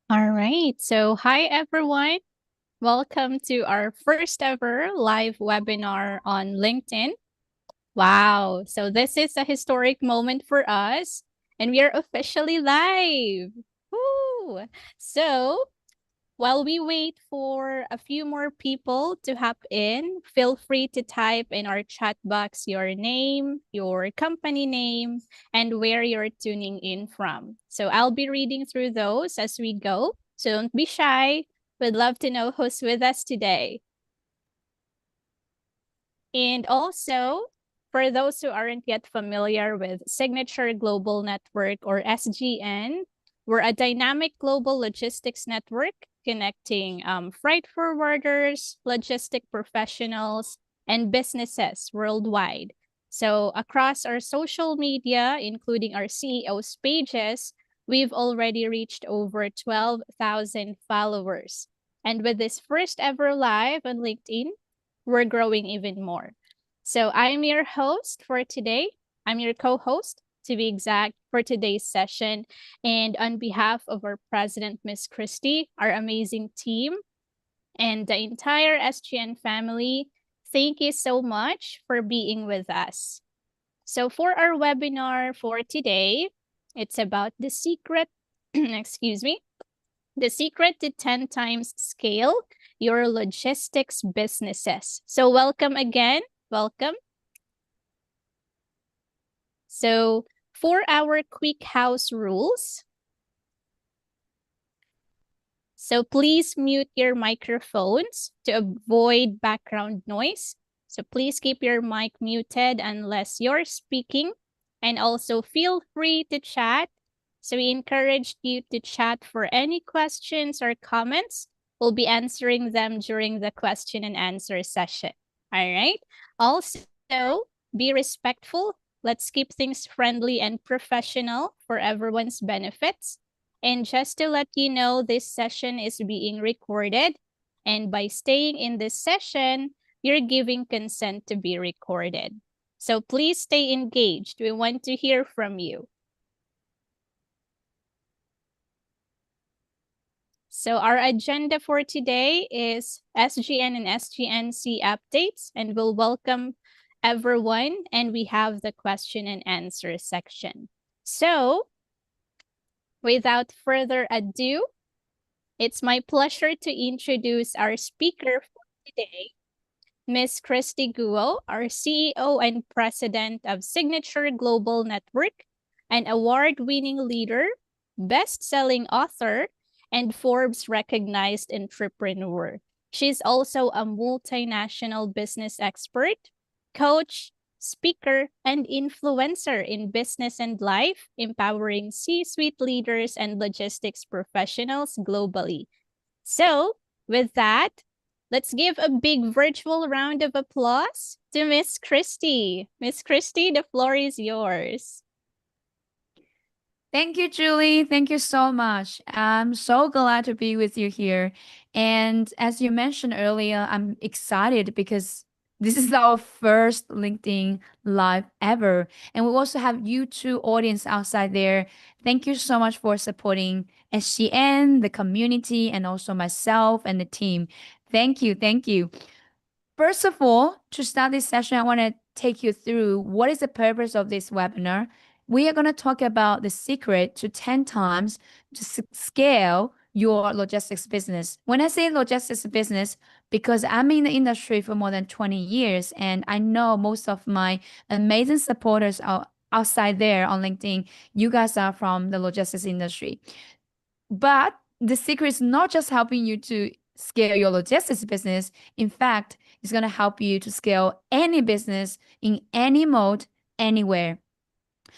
All right. So, hi everyone. Welcome to our first ever live webinar on LinkedIn. Wow. So, this is a historic moment for us, and we are officially live. Woo! So, while we wait for a few more people to hop in, feel free to type in our chat box your name, your company name, and where you're tuning in from. So I'll be reading through those as we go. So don't be shy. We'd love to know who's with us today. And also, for those who aren't yet familiar with Signature Global Network or SGN, we're a dynamic global logistics network connecting freight forwarders, logistic professionals, and businesses worldwide. So, across our social media, including our CEO's pages, we've already reached over 12,000 followers. And with this first ever live on LinkedIn, we're growing even more. So I'm your host for today. I'm your co-host, to be exact, for today's session. And on behalf of our president, Miss Christy, our amazing team, and the entire SGN family, thank you so much for being with us. So for our webinar for today, it's about the secret, excuse me, the secret to 10 times scale your logistics businesses. So welcome again. Welcome. So for our quick house rules, so please mute your microphones to avoid background noise. So please keep your mic muted unless you're speaking. And also feel free to chat. So we encourage you to chat for any questions or comments. We'll be answering them during the question and answer session. All right. Also, be respectful. Let's keep things friendly and professional for everyone's benefits. And just to let you know, this session is being recorded. And by staying in this session, you're giving consent to be recorded. So please stay engaged. We want to hear from you. So our agenda for today is SGN and SGNC updates, and we'll welcome everyone. And we have the question and answer section. So without further ado, it's my pleasure to introduce our speaker for today, Ms. Christy Guo, our CEO and President of Signature Global Network, an award-winning leader, best-selling author, and Forbes-recognized entrepreneur. She's also a multinational business expert, coach, speaker, and influencer in business and life, empowering C-suite leaders and logistics professionals globally. So, with that, let's give a big virtual round of applause to Miss Christy. Miss Christy, the floor is yours. Thank you, Julie. Thank you so much. I'm so glad to be with you here. And as you mentioned earlier, I'm excited because this is our first LinkedIn live ever. And we also have YouTube audience outside there. Thank you so much for supporting SGN, the community, and also myself and the team. Thank you. Thank you. First of all, to start this session, I want to take you through what is the purpose of this webinar. We are going to talk about the secret to 10 times to scale your logistics business. When I say logistics business, because I'm in the industry for more than 20 years, and I know most of my amazing supporters are outside there on LinkedIn. You guys are from the logistics industry. But the secret is not just helping you to scale your logistics business. In fact, it's going to help you to scale any business in any mode, anywhere.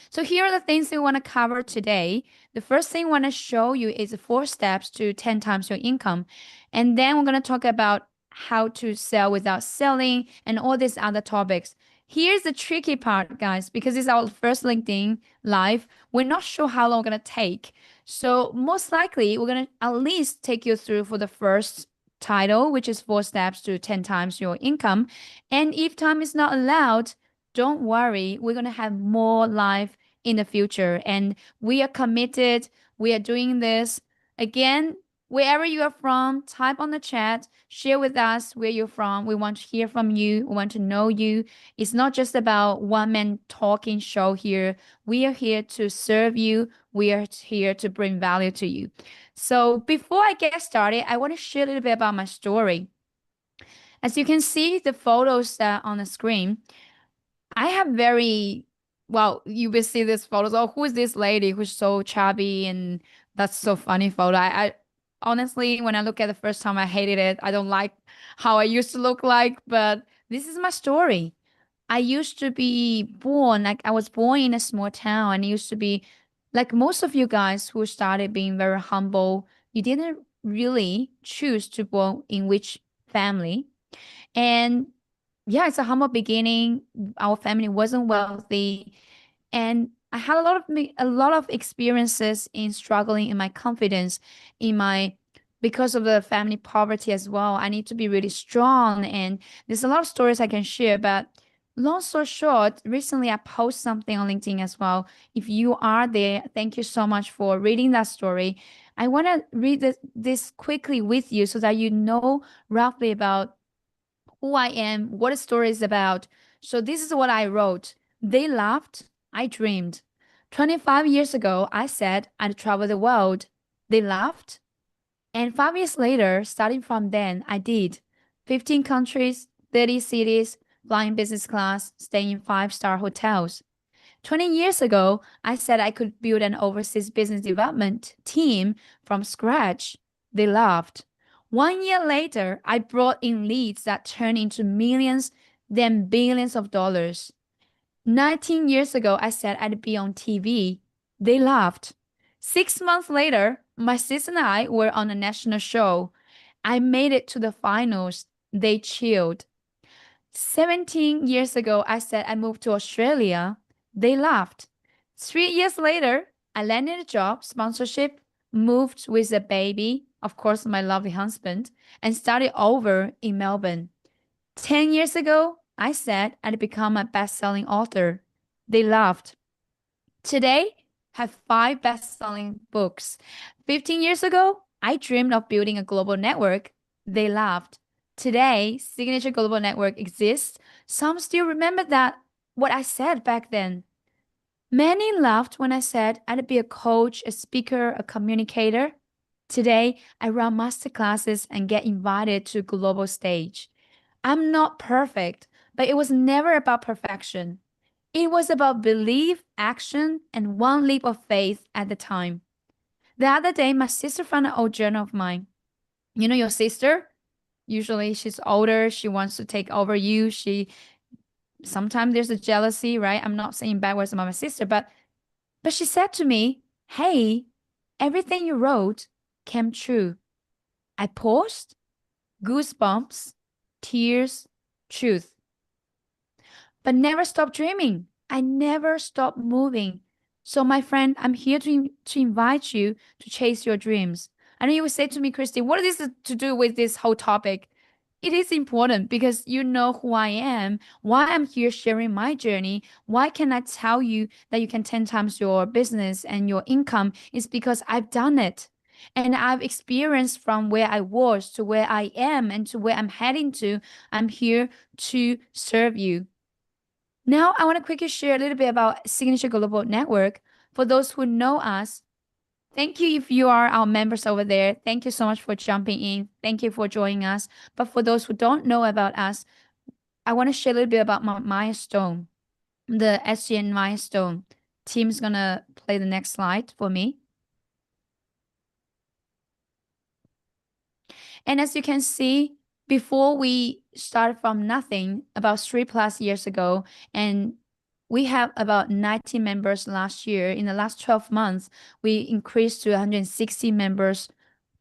So here are the things we want to cover today. The first thing I want to show you is the 4 steps to 10 times your income. And then we're going to talk about how to sell without selling and all these other topics. Here's the tricky part, guys, because it's our first LinkedIn live. We're not sure how long we're going to take. So most likely we're going to at least take you through for the first title, which is 4 steps to 10 times your income. And if time is not allowed, don't worry, we're going to have more live in the future. And we are committed. We are doing this Again, wherever you are from, type on the chat, share with us where you're from. We want to hear from you. We want to know you. It's not just about one man talking show here. We are here to serve you. We are here to bring value to you. So before I get started, I want to share a little bit about my story. As you can see, the photos that on the screen, I have very, well, you will see this photos. Oh, who is this lady who's so chubby and that's so funny photo. I honestly, when I look at the first time, I hated it. I don't like how I used to look like, but this is my story. I used to be born, like I was born in a small town and it used to be like most of you guys who started being very humble. You didn't really choose to born in which family. And yeah, it's a humble beginning. Our family wasn't wealthy, and I had a lot of experiences in struggling in my confidence, in my because of the family poverty as well. I need to be really strong, and there's a lot of stories I can share. But long story short, recently I post something on LinkedIn as well. If you are there, thank you so much for reading that story. I want to read this quickly with you so that you know roughly about who I am, what the story is about. So this is what I wrote. They laughed. I dreamed. 25 years ago, I said I'd travel the world. They laughed. And 5 years later, starting from then, I did. 15 countries, 30 cities, flying business class, staying in five-star hotels. 20 years ago, I said I could build an overseas business development team from scratch. They laughed. 1 year later, I brought in leads that turned into millions, then billions of dollars. 19 years ago, I said I'd be on TV. They laughed. 6 months later, my sister and I were on a national show. I made it to the finals. They chilled. 17 years ago, I said I moved to Australia. They laughed. 3 years later, I landed a job, sponsorship, moved with a baby, of course, my lovely husband, and started over in Melbourne. 10 years ago, I said I'd become a best-selling author. They laughed. Today, have 5 best-selling books. 15 years ago, I dreamed of building a global network. They laughed. Today, Signature Global Network exists. Some still remember that what I said back then. Many laughed when I said I'd be a coach, a speaker, a communicator. Today, I run masterclasses and get invited to a global stage. I'm not perfect, but it was never about perfection. It was about belief, action, and one leap of faith at the time. The other day, my sister found an old journal of mine. You know, your sister, usually she's older, she wants to take over you. Sometimes there's a jealousy, right? I'm not saying bad words about my sister, but she said to me, "Hey, everything you wrote came true." I paused, goosebumps, tears, truth. But never stop dreaming. I never stop moving. So, my friend, I'm here to invite you to chase your dreams. I know you would say to me, Christy, what is this to do with this whole topic? It is important because you know who I am, why I'm here sharing my journey. Why can I tell you that you can 10 times your business and your income? Is because I've done it. And I've experienced from where I was to where I am and to where I'm heading to. I'm here to serve you. Now, I want to quickly share a little bit about Signature Global Network. For those who know us, thank you if you are our members over there. Thank you so much for jumping in. Thank you for joining us. But for those who don't know about us, I want to share a little bit about my milestone, the SGN milestone. Team's gonna play the next slide for me. And as you can see, before we started from nothing about 3+ years ago, and we have about 90 members last year. In the last 12 months, we increased to 160 members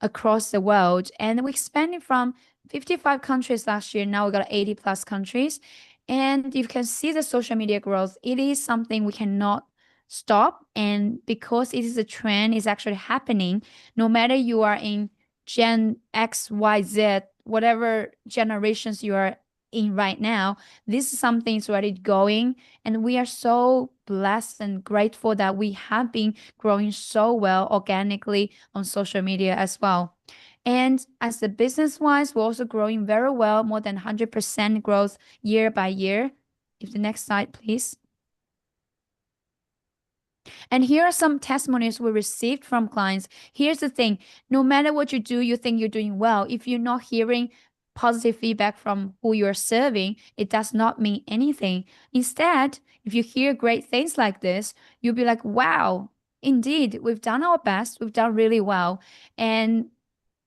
across the world. And we expanded from 55 countries last year. Now we got 80 plus countries. And you can see the social media growth. It is something we cannot stop. And because it is a trend, it's actually happening. No matter you are in Gen X, Y, Z, whatever generations you are in right now. This is something is already going, and we are so blessed and grateful that we have been growing so well organically on social media as well. And as the business wise, we're also growing very well, more than 100% growth year by year. If the next slide, please. And here are some testimonies we received from clients. Here's the thing, no matter what you do, you think you're doing well. If you're not hearing positive feedback from who you're serving, it does not mean anything. Instead, if you hear great things like this, you'll be like, wow, indeed, we've done our best, we've done really well. And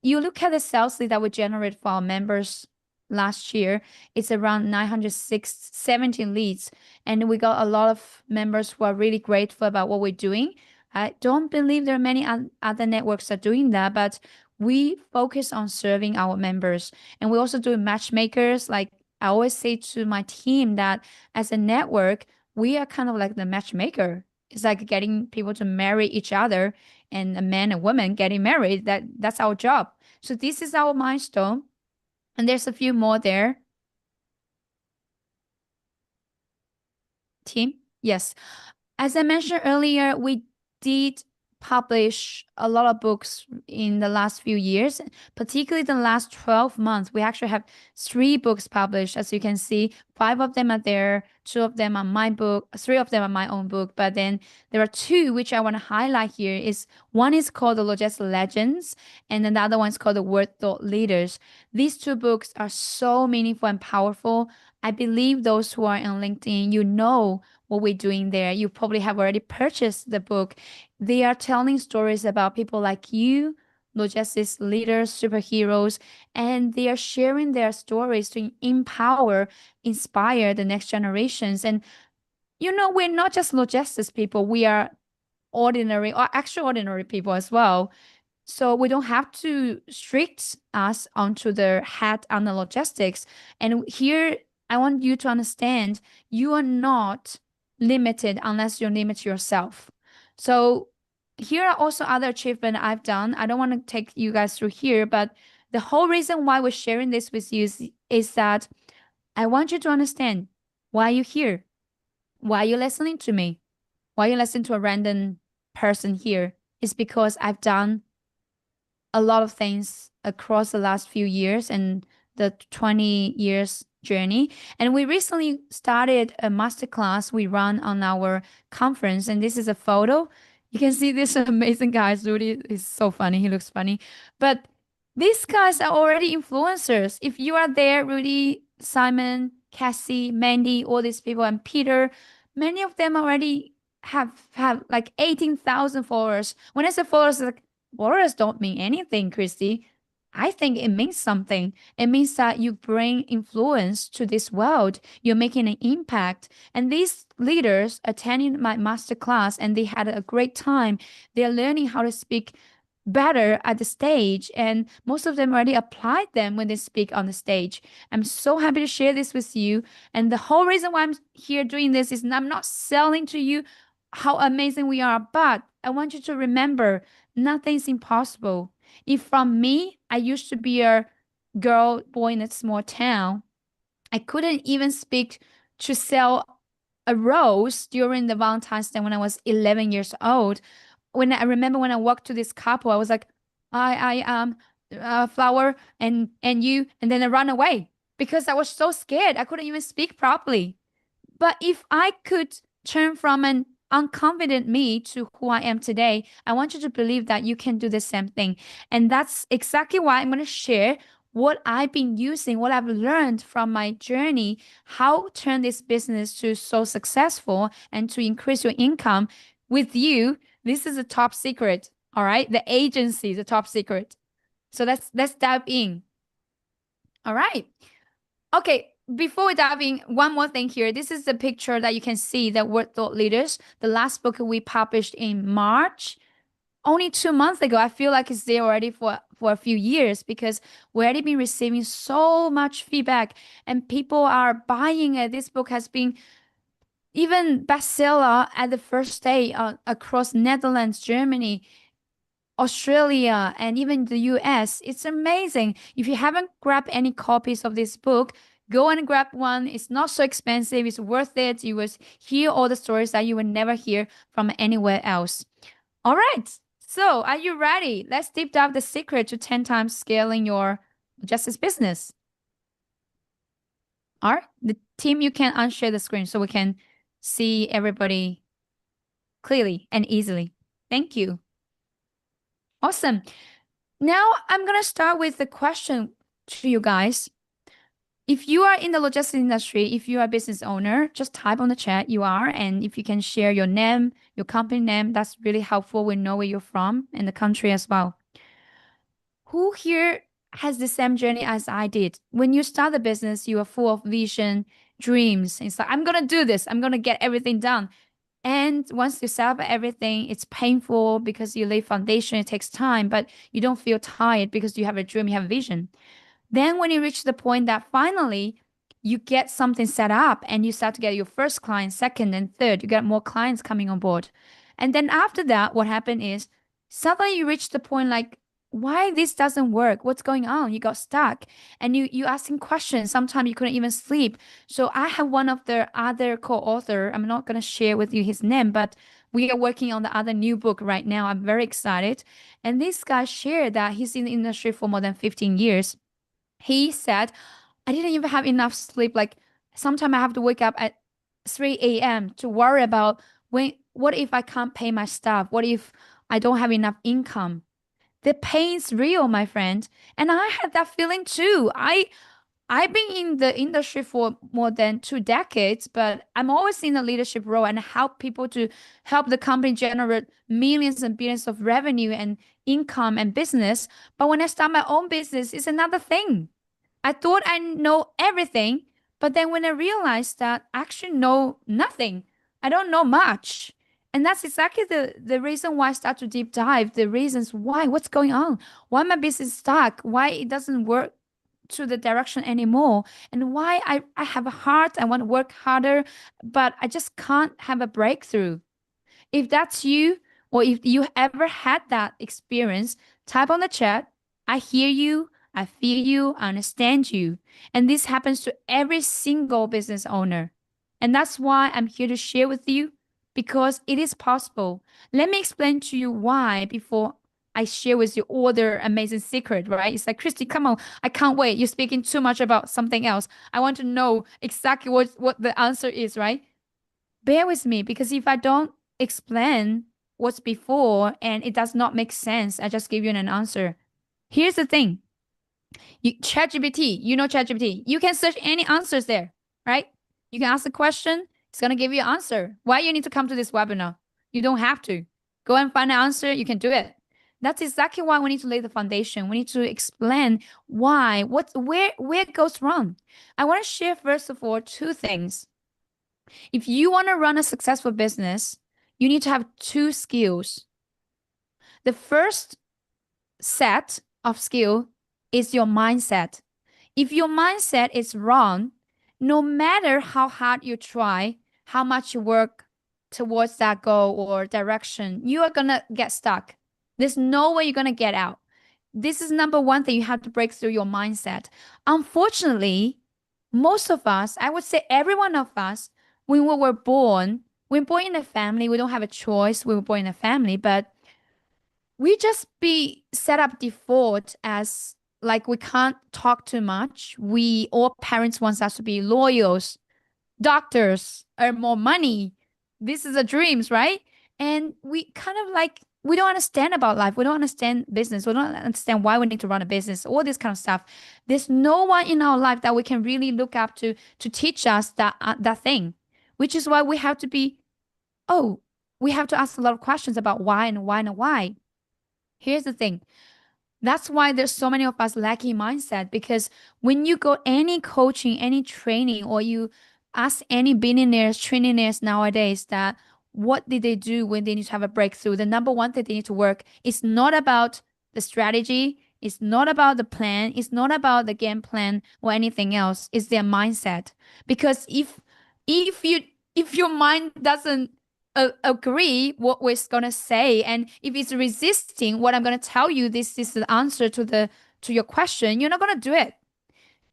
you look at the sales lead that we generated for our members last year, it's around 970 leads. And we got a lot of members who are really grateful about what we're doing. I don't believe there are many other networks that are doing that, but we focus on serving our members. And we also do matchmakers. Like I always say to my team that as a network, we are kind of like the matchmaker. It's like getting people to marry each other, and a man and woman getting married. That's our job. So this is our milestone. And there's a few more there. Team? Yes. As I mentioned earlier, we did publish a lot of books in the last few years, particularly the last 12 months. We actually have 3 books published. As you can see, 5 of them are there, 2 of them are my book, 3 of them are my own book. But then there are 2 which I want to highlight here. Is one is called The Logistics Legends, and another one is called The Word Thought Leaders. These 2 books are so meaningful and powerful. I believe those who are on LinkedIn, you know what we're doing there. You probably have already purchased the book. They are telling stories about people like you, logistics leaders, superheroes, and they are sharing their stories to empower, inspire the next generations. And we're not just logistics people, we are ordinary or extraordinary people as well. So we don't have to strict us onto the head on the logistics. And here, I want you to understand you are not limited unless you limit yourself. So here are also other achievements I've done. I don't want to take you guys through here, but the whole reason why we're sharing this with you is that I want you to understand why you're here, why you're listening to me, why you listen to a random person here. Is because I've done a lot of things across the last few years and the 20 years journey. And we recently started a masterclass we run on our conference. And this is a photo. You can see this amazing guy. Rudy is so funny. He looks funny. But these guys are already influencers. If you are there, Rudy, Simon, Cassie, Mandy, all these people, and Peter, many of them already have like 18,000 followers. When I say followers, like followers don't mean anything, Christy. I think it means something. It means that you bring influence to this world. You're making an impact. And these leaders attending my masterclass and they had a great time. They're learning how to speak better at the stage. And most of them already applied them when they speak on the stage. I'm so happy to share this with you. And the whole reason why I'm here doing this is I'm not selling to you how amazing we are, but I want you to remember nothing's impossible. If from me, I used to be a girl boy in a small town, I couldn't even speak to sell a rose during the Valentine's Day when I was 11 years old. When I remember when I walked to this couple, I was like, I am a flower and you, and then I ran away because I was so scared. I couldn't even speak properly. But if I could turn from an unconfident me to who I am today, I want you to believe that you can do the same thing. And that's exactly why I'm going to share what I've been using, what I've learned from my journey, how turn this business to so successful and to increase your income with you. This is a top secret. All right. The agency is a top secret. So let's dive in. All right. Okay, before we dive in, one more thing here. This is the picture that you can see that Word Thought Leaders, the last book we published in March, only 2 months ago. I feel like it's there already for a few years because we already been receiving so much feedback and people are buying it. This book has been even bestseller at the first day across Netherlands, Germany, Australia, and even the US. It's amazing. If you haven't grabbed any copies of this book, Go and grab one. It's not so expensive. It's worth it. You will hear all the stories that you will never hear from anywhere else. All right. So, are you ready? Let's deep dive the secret to 10 times scaling your justice business. All right. The team, you can unshare the screen so we can see everybody clearly and easily. Thank you. Awesome. Now, I'm going to start with the question to you guys. If you are in the logistics industry, if you are a business owner, just type on the chat you are. And if you can share your name, your company name, that's really helpful. We know where you're from and the country as well. Who here has the same journey as I did? When you start a business, you are full of vision, dreams. It's like, I'm going to do this. I'm going to get everything done. And once you set up everything, it's painful because you lay foundation. It takes time, but you don't feel tired because you have a dream, you have a vision. Then when you reach the point that finally you get something set up and you start to get your first client, second and third, you get more clients coming on board. And then after that, what happened is suddenly you reach the point like, why this doesn't work? What's going on? You got stuck and you asking questions. Sometimes you couldn't even sleep. So I have one of the other co-author. I'm not going to share with you his name, but we are working on the other new book right now. I'm very excited. And this guy shared that he's in the industry for more than 15 years. He said, I didn't even have enough sleep. Like sometimes I have to wake up at 3 a.m. to worry about what if I can't pay my staff? What if I don't have enough income? The pain's real, my friend. And I had that feeling too. I've been in the industry for more than 2 decades, but I'm always in a leadership role and help people to help the company generate millions and billions of revenue and income and business. But when I start my own business, it's another thing. I thought I know everything, but then when I realized that I actually know nothing, I don't know much. And that's exactly the reason why I start to deep dive, the reasons why, what's going on, why my business stuck, why it doesn't work to the direction anymore, and why I have a heart, I want to work harder, but I just can't have a breakthrough. If that's you, or if you ever had that experience, type on the chat. I hear you, I feel you, I understand you. And this happens to every single business owner. And that's why I'm here to share with you because it is possible. Let me explain to you why before I share with you all the amazing secret, right? It's like, Christy, come on, I can't wait. You're speaking too much about something else. I want to know exactly what the answer is, right? Bear with me because if I don't explain what's before and it does not make sense, I just give you an answer. Here's the thing. ChatGPT, you know ChatGPT. You can search any answers there, right? You can ask a question, it's gonna give you an answer. Why you need to come to this webinar? You don't have to. Go and find an answer, you can do it. That's exactly why we need to lay the foundation. We need to explain why, where it goes wrong. I want to share first of all two things. If you want to run a successful business, you need to have two skills. The first set of skill is your mindset. If your mindset is wrong, no matter how hard you try, how much you work towards that goal or direction, you are going to get stuck. There's no way you're going to get out. This is number one thing you have to break through your mindset. Unfortunately, most of us, I would say every one of us, when we were born, we're born in a family, we don't have a choice. We were born in a family, but we just be set up default as like we can't talk too much. We all parents wants us to be lawyers, doctors, earn more money. This is the dreams, right? And we kind of like we don't understand about life. We don't understand business. We don't understand why we need to run a business, all this kind of stuff. There's no one in our life that we can really look up to teach us that thing, which is why we have to be, oh, we have to ask a lot of questions about why and why and why. Here's the thing. That's why there's so many of us lacking mindset because when you go any coaching, any training, or you ask any billionaires, trillionaires nowadays that what did they do when they need to have a breakthrough? The number one thing they need to work is not about the strategy, it's not about the plan, it's not about the game plan or anything else. It's their mindset. Because if you if your mind doesn't agree what we're gonna say, and if it's resisting what I'm gonna tell you, this is the answer to your question, you're not gonna do it.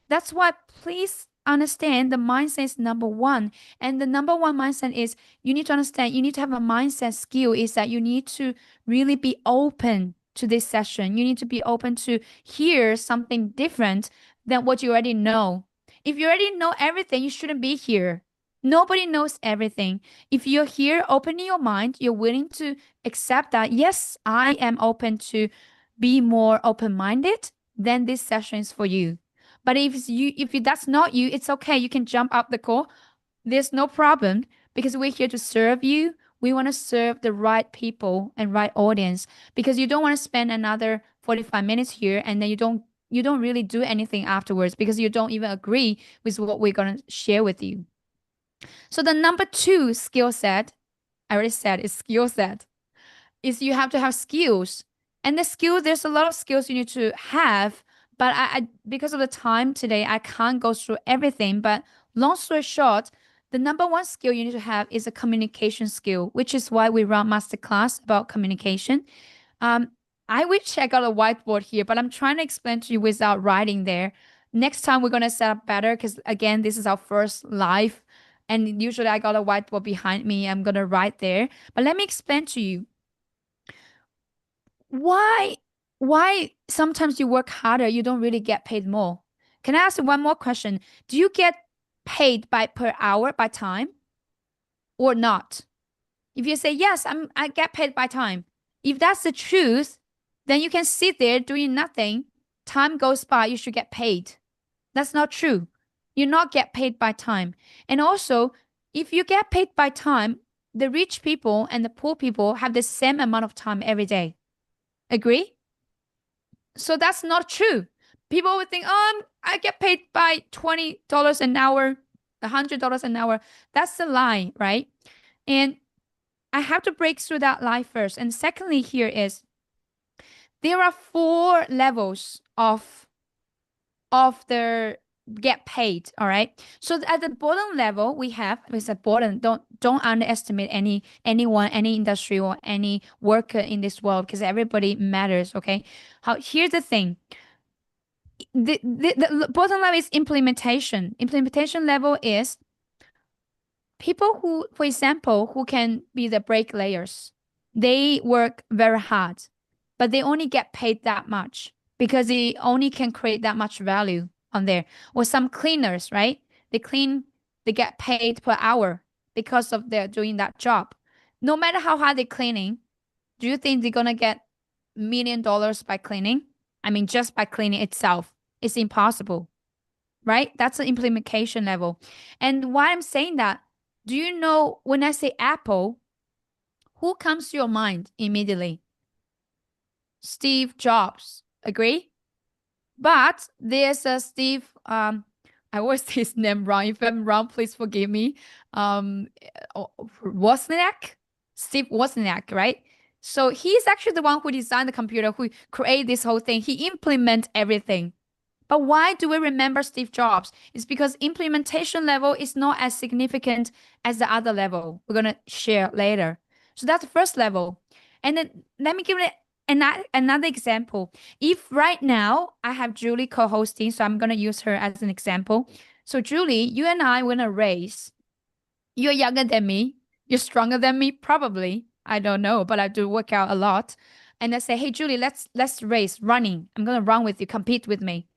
That's why please understand the mindset is number one. And the number one mindset is you need to understand, you need to have a mindset skill is that you need to really be open to this session. You need to be open to hear something different than what you already know. If you already know everything, you shouldn't be here. Nobody knows everything. If you're here opening your mind, you're willing to accept that, yes, I am open to be more open-minded, then this session is for you. But that's not you, it's okay. You can jump up the call. There's no problem because we're here to serve you. We want to serve the right people and right audience because you don't want to spend another 45 minutes here and then you don't really do anything afterwards because you don't even agree with what we're going to share with you. So the number two skill set, I already said is skill set, is you have to have skills. And the skills, there's a lot of skills you need to have, but because of the time today, I can't go through everything. But long story short, the number one skill you need to have is a communication skill, which is why we run masterclass about communication. Um, I wish I got a whiteboard here, but I'm trying to explain to you without writing there. Next time we're gonna set up better because again, this is our first live, and usually I got a whiteboard behind me. I'm gonna write there, but let me explain to you why sometimes you work harder, you don't really get paid more. Can I ask you one more question? Do you get paid by per hour by time or not? If you say yes, I get paid by time. If that's the truth, then you can sit there doing nothing. Time goes by, you should get paid. That's not true. You not get paid by time. And also, if you get paid by time, the rich people and the poor people have the same amount of time every day. Agree? So that's not true. People would think, oh, I get paid by $20 an hour, $100 an hour. That's the lie, right? And I have to break through that lie first. And secondly, here is there are 4 levels of the get paid. All right. So at the bottom level, we have with the bottom. Don't underestimate anyone, any industry, or any worker in this world because everybody matters. Okay. Here's the thing. The bottom level is implementation. Implementation level is people who, for example, who can be the bricklayers. They work very hard, but they only get paid that much because they only can create that much value on there. Or some cleaners, right? They clean, they get paid per hour because of they're doing that job. No matter how hard they're cleaning, do you think they're gonna get $1 million by cleaning? I mean, just by cleaning itself, it's impossible, right? That's the implementation level. And why I'm saying that, do you know when I say Apple, who comes to your mind immediately? Steve Jobs. Agree? But there's a Steve, I always say his name wrong. If I'm wrong, please forgive me. Wozniak? Steve Wozniak, right? So he's actually the one who designed the computer, who created this whole thing. He implements everything. But why do we remember Steve Jobs? It's because implementation level is not as significant as the other level we're going to share later. So that's the first level. And then let me give it another example. If right now I have Julie co-hosting, so I'm going to use her as an example. So Julie, you and I win a race. You're younger than me. You're stronger than me, probably. I don't know, but I do work out a lot. And I say, hey, Julie, let's race running. I'm going to run with you, compete with me.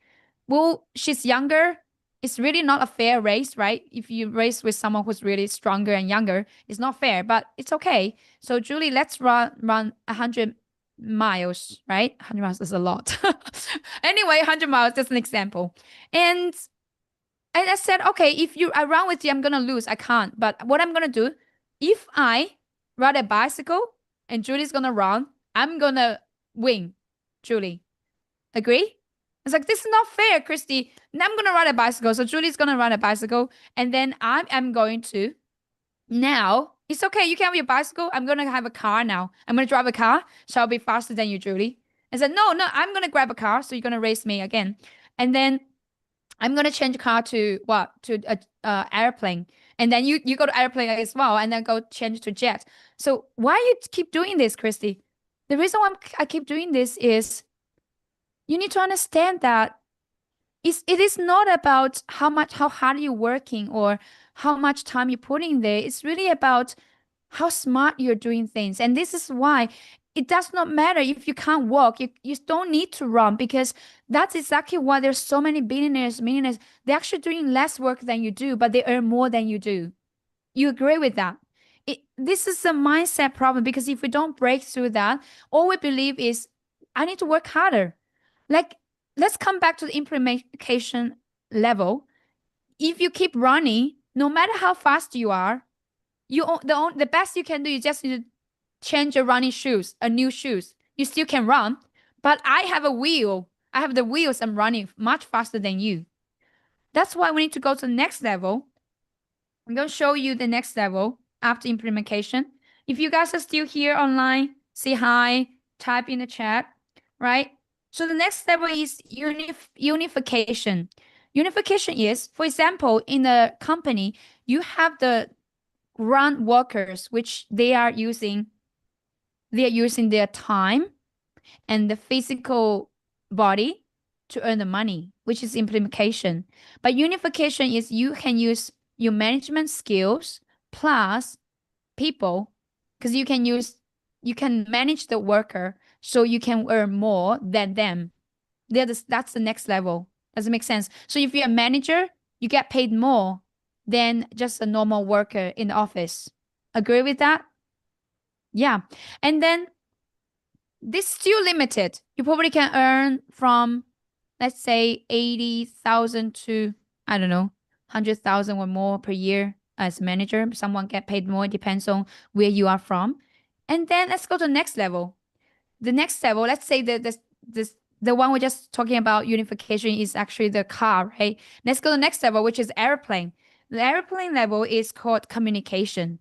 Well, she's younger. It's really not a fair race, right? If you race with someone who's really stronger and younger, it's not fair, but it's okay. So Julie, let's run 100 miles, right? 100 miles is a lot. Anyway, 100 miles, that's an example. And I said, okay, if I run with you, I'm gonna lose. I can't. But what I'm gonna do, if I ride a bicycle and Julie's gonna run, I'm gonna win, Julie. Agree? It's like, this is not fair, Christy. Now I'm gonna ride a bicycle. So Julie's gonna ride a bicycle, and then I am going to. Now it's okay. You can have your bicycle. I'm gonna have a car now. I'm gonna drive a car, so I'll be faster than you, Julie. I said, no, I'm gonna grab a car, so you're gonna race me again, and then I'm gonna change car to what? To a airplane, and then you go to airplane as well, and then go change to jet. So why you keep doing this, Christy? The reason why I keep doing this is you need to understand that it is not about how hard you're working or how much time you're putting there. It's really about how smart you're doing things. And this is why it does not matter if you can't walk. You don't need to run, because that's exactly why there's so many billionaires, millionaires. They're actually doing less work than you do, but they earn more than you do. You agree with that? This is a mindset problem, because if we don't break through that, all we believe is, I need to work harder. Like, let's come back to the implementation level. If you keep running, no matter how fast you are, the best you can do is just need to change your running shoes, a new shoes. You still can run, but I have a wheel. I have the wheels. I'm running much faster than you. That's why we need to go to the next level. I'm going to show you the next level after implementation. If you guys are still here online, say hi, type in the chat, right? So the next level is unification. Unification is, for example, in a company, you have the ground workers, which they are using their time and the physical body to earn the money, which is implementation. But unification is, you can use your management skills plus people, because you can manage the worker so you can earn more than them. That's the next level. Does it make sense? So if you're a manager, you get paid more than just a normal worker in the office. Agree with that? Yeah. And then this still limited. You probably can earn from, let's say, 80,000 to, I don't know, 100,000 or more per year as manager. Someone get paid more. It depends on where you are from. And then let's go to the next level. The next level, let's say the one we're just talking about unification is actually the car, right? Let's go to the next level, which is airplane. The airplane level is called communication.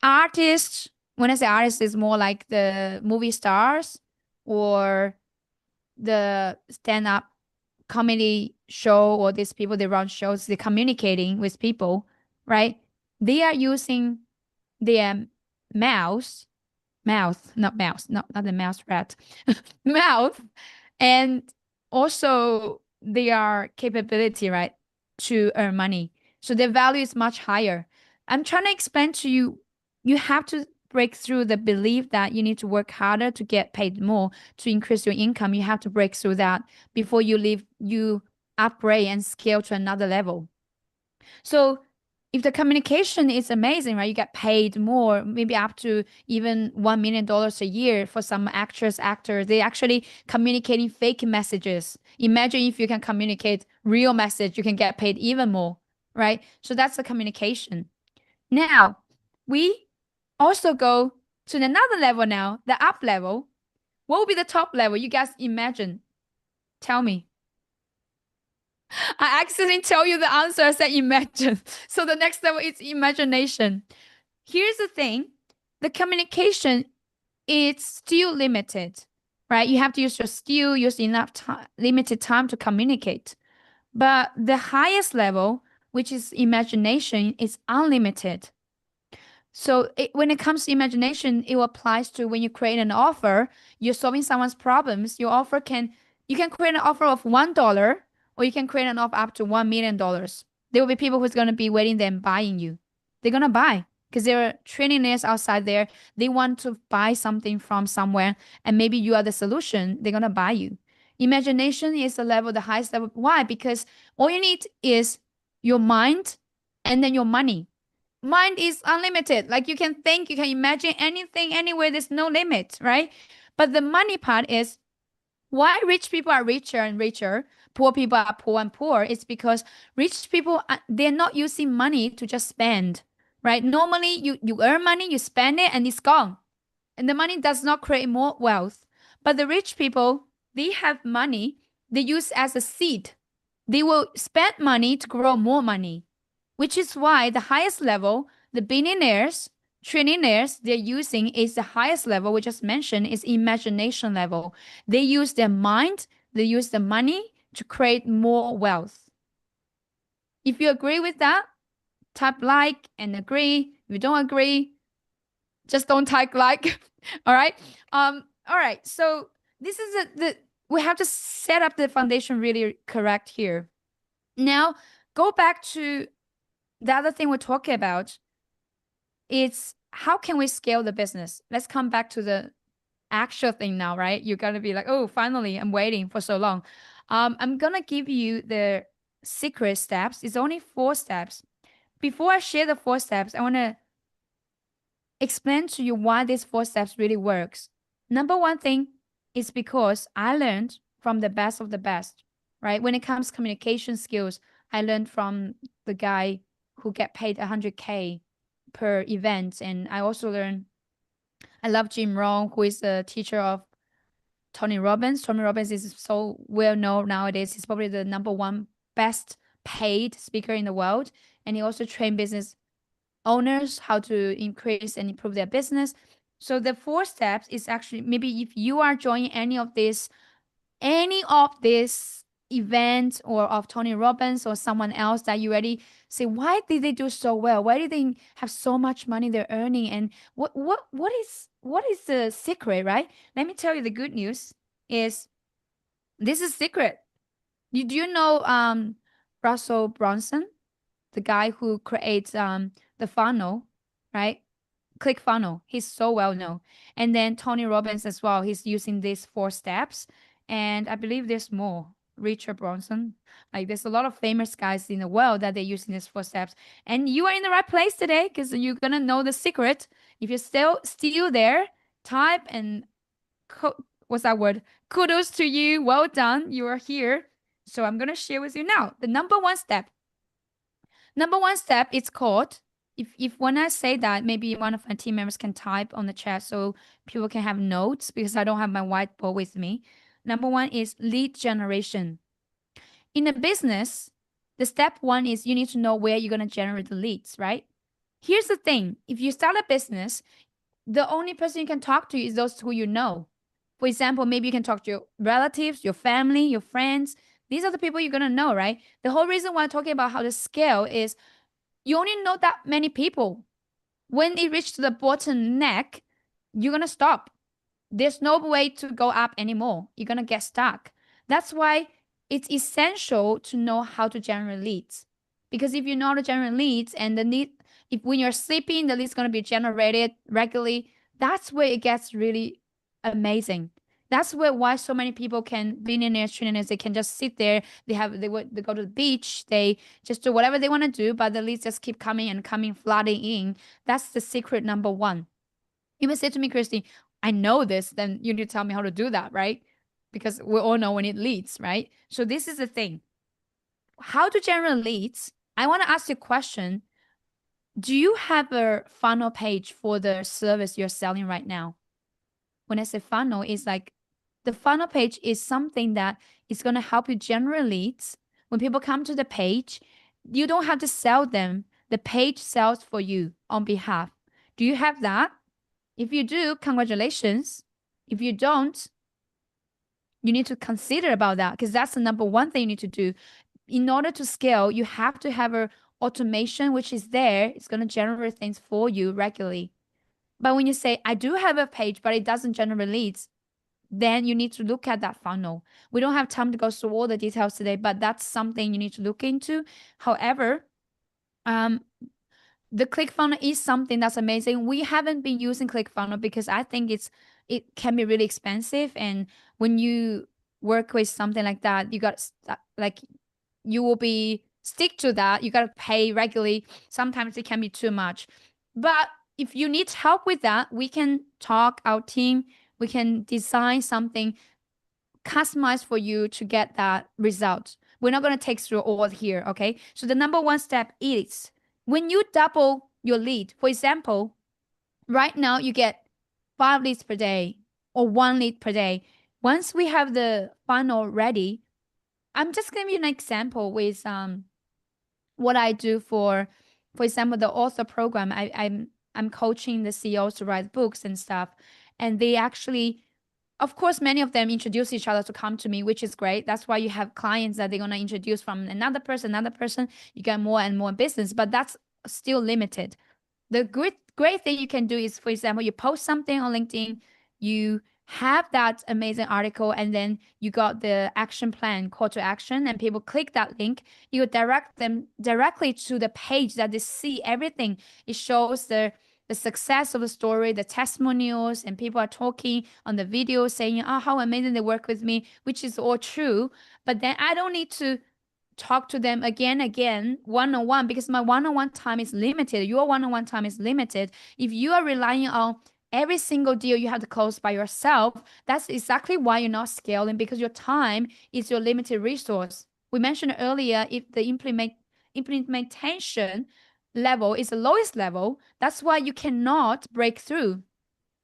Artists, when I say artists, is more like the movie stars or the stand-up comedy show, or these people, they run shows, they're communicating with people, right? They are using their mouse, not mouse, not the mouse rat, mouth, and also their capability, right, to earn money. So their value is much higher. I'm trying to explain to you, you have to break through the belief that you need to work harder to get paid more to increase your income. You have to break through that before you upgrade and scale to another level. So if the communication is amazing, right, you get paid more, maybe up to even $1 million a year for some actors. They actually communicating fake messages. Imagine if you can communicate real message, you can get paid even more, right? So that's the communication. Now, we also go to another level now, the up level. What will be the top level? You guys imagine. Tell me. I accidentally tell you the answer. I said imagine. So the next level is imagination. Here's the thing. The communication is still limited, right? You have to use enough time, limited time to communicate. But the highest level, which is imagination, is unlimited. So when it comes to imagination, it applies to when you create an offer, you're solving someone's problems. You can create an offer of $1, or you can create an offer up to $1 million. There will be people who's going to be waiting there and buying you. They're going to buy because there are trillionaires outside there. They want to buy something from somewhere, and maybe you are the solution. They're going to buy you. Imagination is the highest level. Why? Because all you need is your mind and then your money. Mind is unlimited. Like, you can think, you can imagine anything, anywhere. There's no limit, right? But the money part is why rich people are richer and richer, poor people are poor and poor. It's because rich people, they're not using money to just spend, right? Normally, you earn money, you spend it, and it's gone. And the money does not create more wealth. But the rich people, they have money, they use as a seed. They will spend money to grow more money, which is why the highest level, the billionaires, trillionaires, they're using is the highest level we just mentioned, is imagination level. They use their mind, they use the money to create more wealth. If you agree with that, type like and agree. If you don't agree, just don't type like. All right. All right. So this is the we have to set up the foundation really correct here. Now, go back to the other thing we're talking about. It's how can we scale the business? Let's come back to the actual thing now, right? You're gonna be like, oh, finally, I'm waiting for so long. I'm gonna give you the secret steps. It's only 4 steps. Before I share the 4 steps, I wanna explain to you why these 4 steps really works. Number one thing is because I learned from the best of the best, right? When it comes to communication skills, I learned from the guy who get paid 100K per event. And I also learned, I love Jim Rohn, who is the teacher of Tony Robbins. Tony Robbins is so well known nowadays. He's probably the number one best paid speaker in the world. And he also trained business owners how to increase and improve their business. So the 4 steps is actually, maybe if you are joining any of this event or of Tony Robbins or someone else that you already say, why did they do so well? Why did they have so much money they're earning? And what is the secret, right? Let me tell you, the good news is this is secret. Do you know Russell Brunson, the guy who creates the funnel, right? Click funnel. He's so well known. And then Tony Robbins as well. He's using these 4 steps. And I believe there's more. Richard Bronson. Like there's a lot of famous guys in the world that they're using these 4 steps. And you are in the right place today because you're gonna know the secret. If you're still there, type and what's that word? Kudos to you. Well done. You are here. So I'm gonna share with you now. The number one step. Number one step is called, if when I say that, maybe one of my team members can type on the chat so people can have notes because I don't have my whiteboard with me. Number one is lead generation. In a business, the step one is you need to know where you're going to generate the leads, right? Here's the thing. If you start a business, the only person you can talk to is those who you know. For example, maybe you can talk to your relatives, your family, your friends. These are the people you're going to know, right? The whole reason why I'm talking about how to scale is you only know that many people. When it reaches the bottleneck, you're going to stop. There's no way to go up anymore. You're going to get stuck. That's why it's essential to know how to generate leads. Because if you know how to generate leads and the lead, if when you're sleeping, the lead's going to be generated regularly, that's where it gets really amazing. That's why so many people can, billionaires, trillionaires, they can just sit there. They go to the beach. They just do whatever they want to do, but the leads just keep coming and coming, flooding in. That's the secret number one. You may say to me, Christy, I know this, then you need to tell me how to do that, right? Because we all know when it leads, right? So this is the thing. How to generate leads? I want to ask you a question. Do you have a funnel page for the service you're selling right now? When I say funnel, it's like the funnel page is something that is going to help you generate leads. When people come to the page, you don't have to sell them. The page sells for you on behalf. Do you have that? If you do, congratulations. If you don't, you need to consider about that because that's the number one thing you need to do. In order to scale, you have to have a automation which is there. It's going to generate things for you regularly. But when you say, I do have a page, but it doesn't generate leads, then you need to look at that funnel. We don't have time to go through all the details today, but that's something you need to look into. However, the ClickFunnels is something that's amazing. We haven't been using ClickFunnels because I think it can be really expensive. And when you work with something like that, you got like you will be stick to that. You got to pay regularly. Sometimes it can be too much. But if you need help with that, we can talk, our team, we can design something customized for you to get that result. We're not going to take through all here, okay? So the number one step is when you double your lead, for example, right now you get 5 leads per day or 1 lead per day. Once we have the funnel ready, I'm just giving you an example with what I do for example, the author program. I'm coaching the CEOs to write books and stuff, and they actually, of course, many of them introduce each other to come to me, which is great. That's why you have clients that they're gonna introduce from another person, you get more and more business, but that's still limited. The great thing you can do is, for example, you post something on LinkedIn, you have that amazing article, and then you got the action plan, call to action, and people click that link, you direct them directly to the page that they see everything. It shows the success of the story, the testimonials, and people are talking on the video saying, oh, how amazing they work with me, which is all true. But then I don't need to talk to them again, one-on-one, because my one-on-one time is limited. Your one-on-one time is limited. If you are relying on every single deal you have to close by yourself, that's exactly why you're not scaling, because your time is your limited resource. We mentioned earlier, if the implementation level is the lowest level, that's why you cannot break through.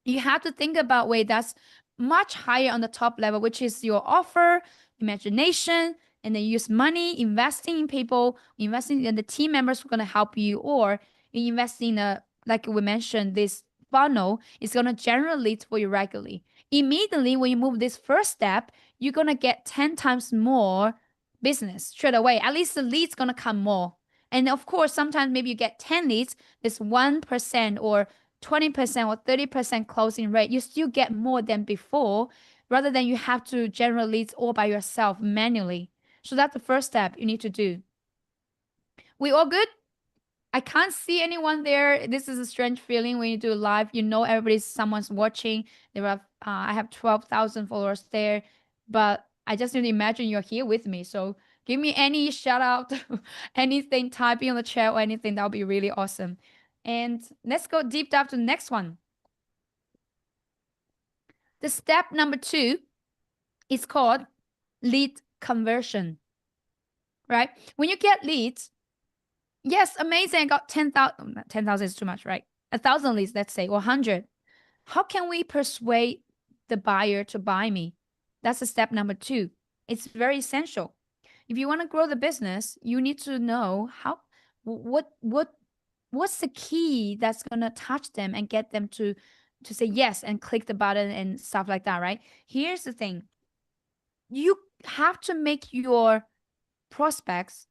You have to think about way that's much higher on the top level, which is your offer, imagination, and then use money, investing in people, investing in the team members who are going to help you, or you invest in a, like we mentioned, this funnel is going to generate leads for you regularly. Immediately, when you move this first step, you're going to get 10 times more business straight away. At least the leads going to come more. And of course, sometimes maybe you get 10 leads, this 1% or 20% or 30% closing rate, you still get more than before, rather than you have to generate leads all by yourself manually. So that's the first step you need to do. We all good? I can't see anyone there. This is a strange feeling when you do live. You know someone's watching. There are I have 12,000 followers there, but I just need to imagine you're here with me. So give me any shout out, anything, typing on the chat or anything. That would be really awesome. And let's go deep dive to the next one. The step number 2 is called lead conversion, right? When you get leads, yes, amazing. I got 10,000. 10,000 is too much, right? 1,000 leads, let's say, or 100. How can we persuade the buyer to buy me? That's the step number 2. It's very essential. If you want to grow the business, you need to know what's the key that's gonna touch them and get them to say yes and click the button and stuff like that, right? Here's the thing. You have to make your prospects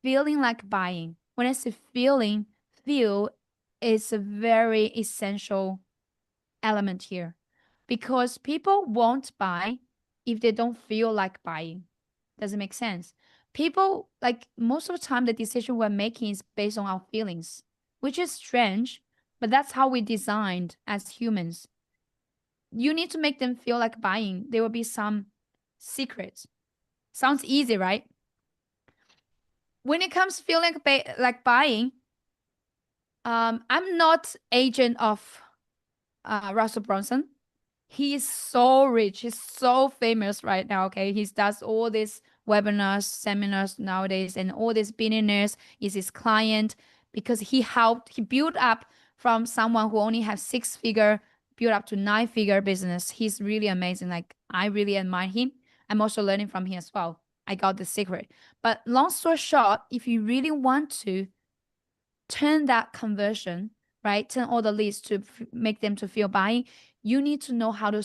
feeling like buying. When I say feeling, feel is a very essential element here, because people won't buy if they don't feel like buying. Does it make sense? People, like, most of the time, the decision we're making is based on our feelings, which is strange, but that's how we designed as humans. You need to make them feel like buying. There will be some secrets. Sounds easy, right? When it comes to feeling like buying, I'm not agent of Russell Brunson. He is so rich. He's so famous right now. Okay, he does all these webinars, seminars nowadays, and all these billionaires is his client, because he built up from someone who only has 6-figure, built up to 9-figure business. He's really amazing. Like, I really admire him. I'm also learning from him as well. I got the secret. But long story short, if you really want to turn that conversion, right? Turn all the leads to make them to feel buying. You need to know how to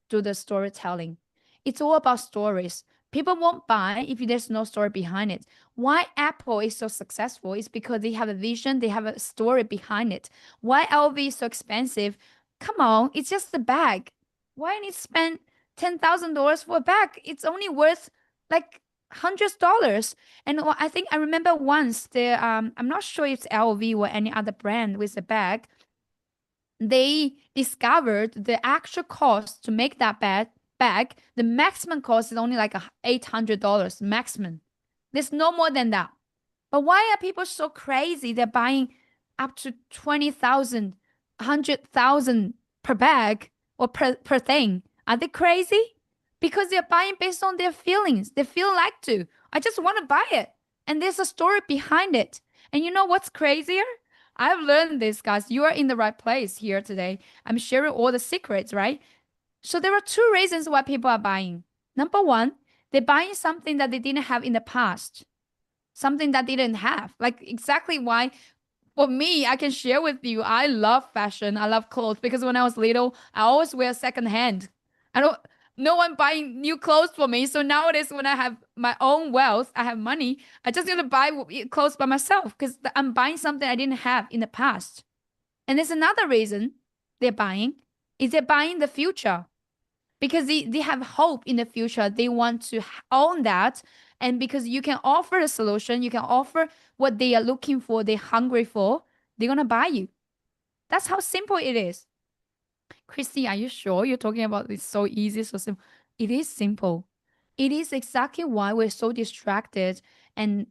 do the storytelling. It's all about stories. People won't buy if there's no story behind it. Why Apple is so successful is because they have a vision, they have a story behind it. Why LV is so expensive? Come on, it's just the bag. Why need to spend $10,000 for a bag? It's only worth like $100. And I think I remember once I'm not sure if it's LV or any other brand with a bag. They discovered the actual cost to make that bag, the maximum cost is only like $800 maximum. There's no more than that. But why are people so crazy? They're buying up to 20,000, 100,000 per bag or per thing. Are they crazy? Because they're buying based on their feelings. They feel like to. I just want to buy it. And there's a story behind it. And you know what's crazier? I've learned this, guys. You are in the right place here today. I'm sharing all the secrets, right? So there are 2 reasons why people are buying. Number 1, they're buying something that they didn't have in the past. Something that they didn't have. Like, exactly why, for me, I can share with you, I love fashion. I love clothes, because when I was little, I always wear secondhand. I don't, no one buying new clothes for me. So nowadays, when I have my own wealth, I have money, I just need to buy clothes by myself, because I'm buying something I didn't have in the past. And there's another reason they're buying, is they're buying the future. because they have hope in the future. They want to own that. And because you can offer a solution, you can offer what they are looking for, they're hungry for, they're going to buy you. That's how simple it is. Christy, are you sure you're talking about this so easy, so simple? It is simple. It is exactly why we're so distracted and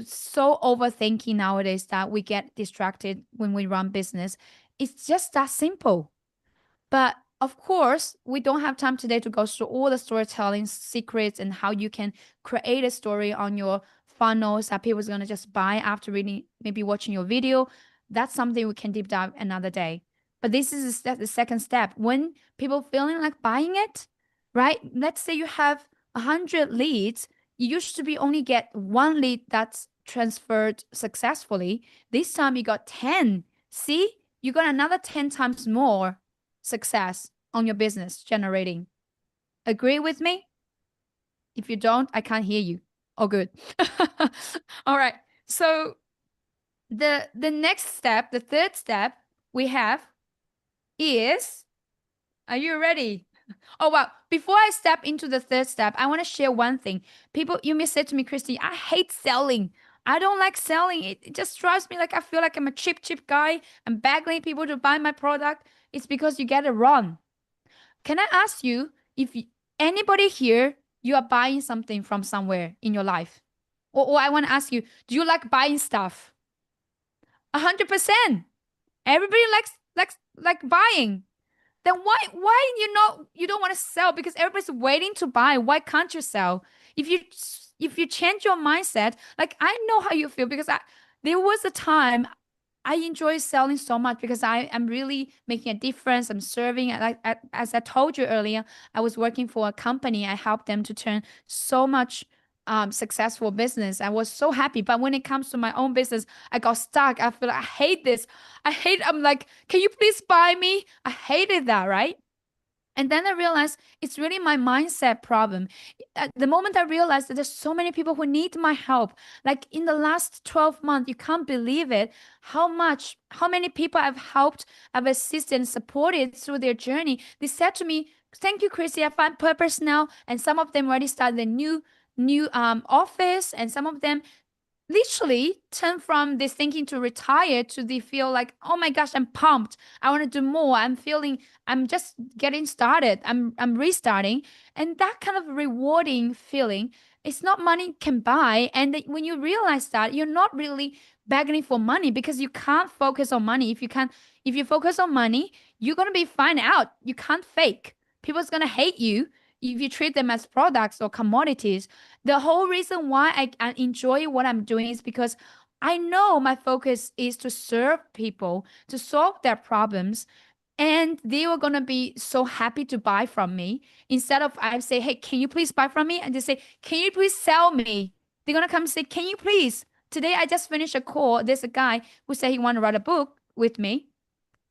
so overthinking nowadays that we get distracted when we run business. It's just that simple. But of course, we don't have time today to go through all the storytelling secrets and how you can create a story on your funnels that people's gonna just buy after reading, maybe watching your video. That's something we can deep dive another day. But this is the second step. When people feeling like buying it, right? Let's say you have 100 leads. You used to be only get one lead that's transferred successfully. This time you got 10. See, you got another 10 times more success on your business generating. Agree with me? If you don't, I can't hear you. Oh, good. All right. So the next step, the third step we have is, are you ready? Oh, wow. Before I step into the third step, I want to share one thing. People, you may say to me, Christy, I hate selling. I don't like selling. It just drives me like I feel like I'm a cheap guy. I'm begging people to buy my product. It's because you get it wrong. Can I ask you if anybody here, you are buying something from somewhere in your life? Or I want to ask you, do you like buying stuff? 100%. Everybody likes buying. Then why you don't want to sell? Because everybody's waiting to buy. Why can't you sell? If you if you change your mindset, like I know how you feel because there was a time I enjoy selling so much because I am really making a difference. I'm serving. As I told you earlier, I was working for a company. I helped them to turn so much successful business. I was so happy. But when it comes to my own business, I got stuck. I feel like I hate this. I'm like, can you please buy me? I hated that, right? And then I realized it's really my mindset problem. At the moment I realized that there's so many people who need my help. Like in the last 12 months, you can't believe it how many people I've helped, I've assisted and supported through their journey. They said to me, thank you, Chrissy, I find purpose now. And some of them already started a new office, and some of them literally turn from this thinking to retire to the feel like, oh my gosh, I'm pumped, I want to do more, I'm just getting started, I'm restarting. And that kind of rewarding feeling, it's not money can buy. And when you realize that, you're not really begging for money because you can't focus on money. If you focus on money, you're going to be found out. You can't fake. People's going to hate you if you treat them as products or commodities. The whole reason why I enjoy what I'm doing is because I know my focus is to serve people, to solve their problems, and they were gonna be so happy to buy from me. Instead of I say, hey, can you please buy from me? And they say, can you please sell me? They're gonna come say, can you please? Today I just finished a call. There's a guy who said he want to write a book with me.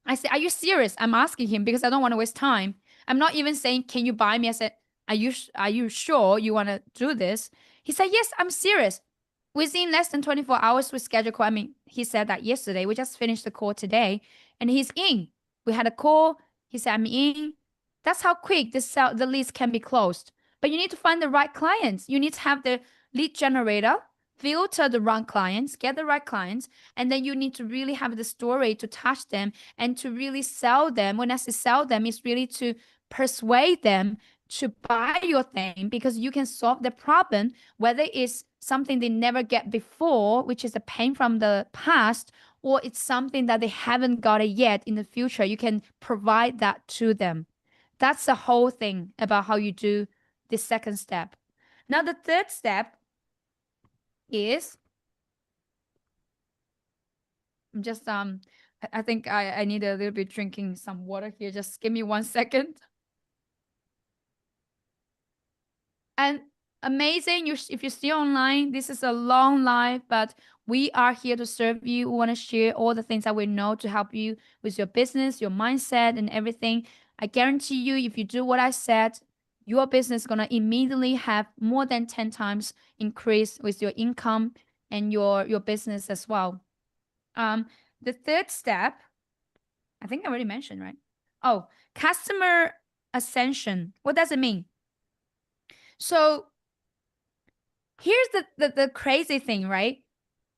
I said, are you serious? I'm asking him because I don't want to waste time. I'm not even saying, can you buy me? I said, are you sure you want to do this? He said, yes, I'm serious. Within less than 24 hours, we scheduled a call. I mean, he said that yesterday. We just finished the call today and he's in. We had a call. He said, I'm in. That's how quick the leads can be closed. But you need to find the right clients. You need to have the lead generator, filter the wrong clients, get the right clients, and then you need to really have the story to touch them and to really sell them. When I say sell them, it's really to persuade them to buy your thing because you can solve the problem, whether it's something they never get before, which is a pain from the past, or it's something that they haven't got it yet in the future. You can provide that to them. That's the whole thing about how you do the second step. Now, the third step is I'm just I think I need a little bit drinking some water here. Just give me 1 second. And amazing, if you're still online, this is a long life, but we are here to serve you. We want to share all the things that we know to help you with your business, your mindset, and everything. I guarantee you, if you do what I said, your business is gonna immediately have more than 10 times increase with your income and your business as well. The third step, I think I already mentioned, right? Oh, customer ascension. What does it mean? So here's the crazy thing, right?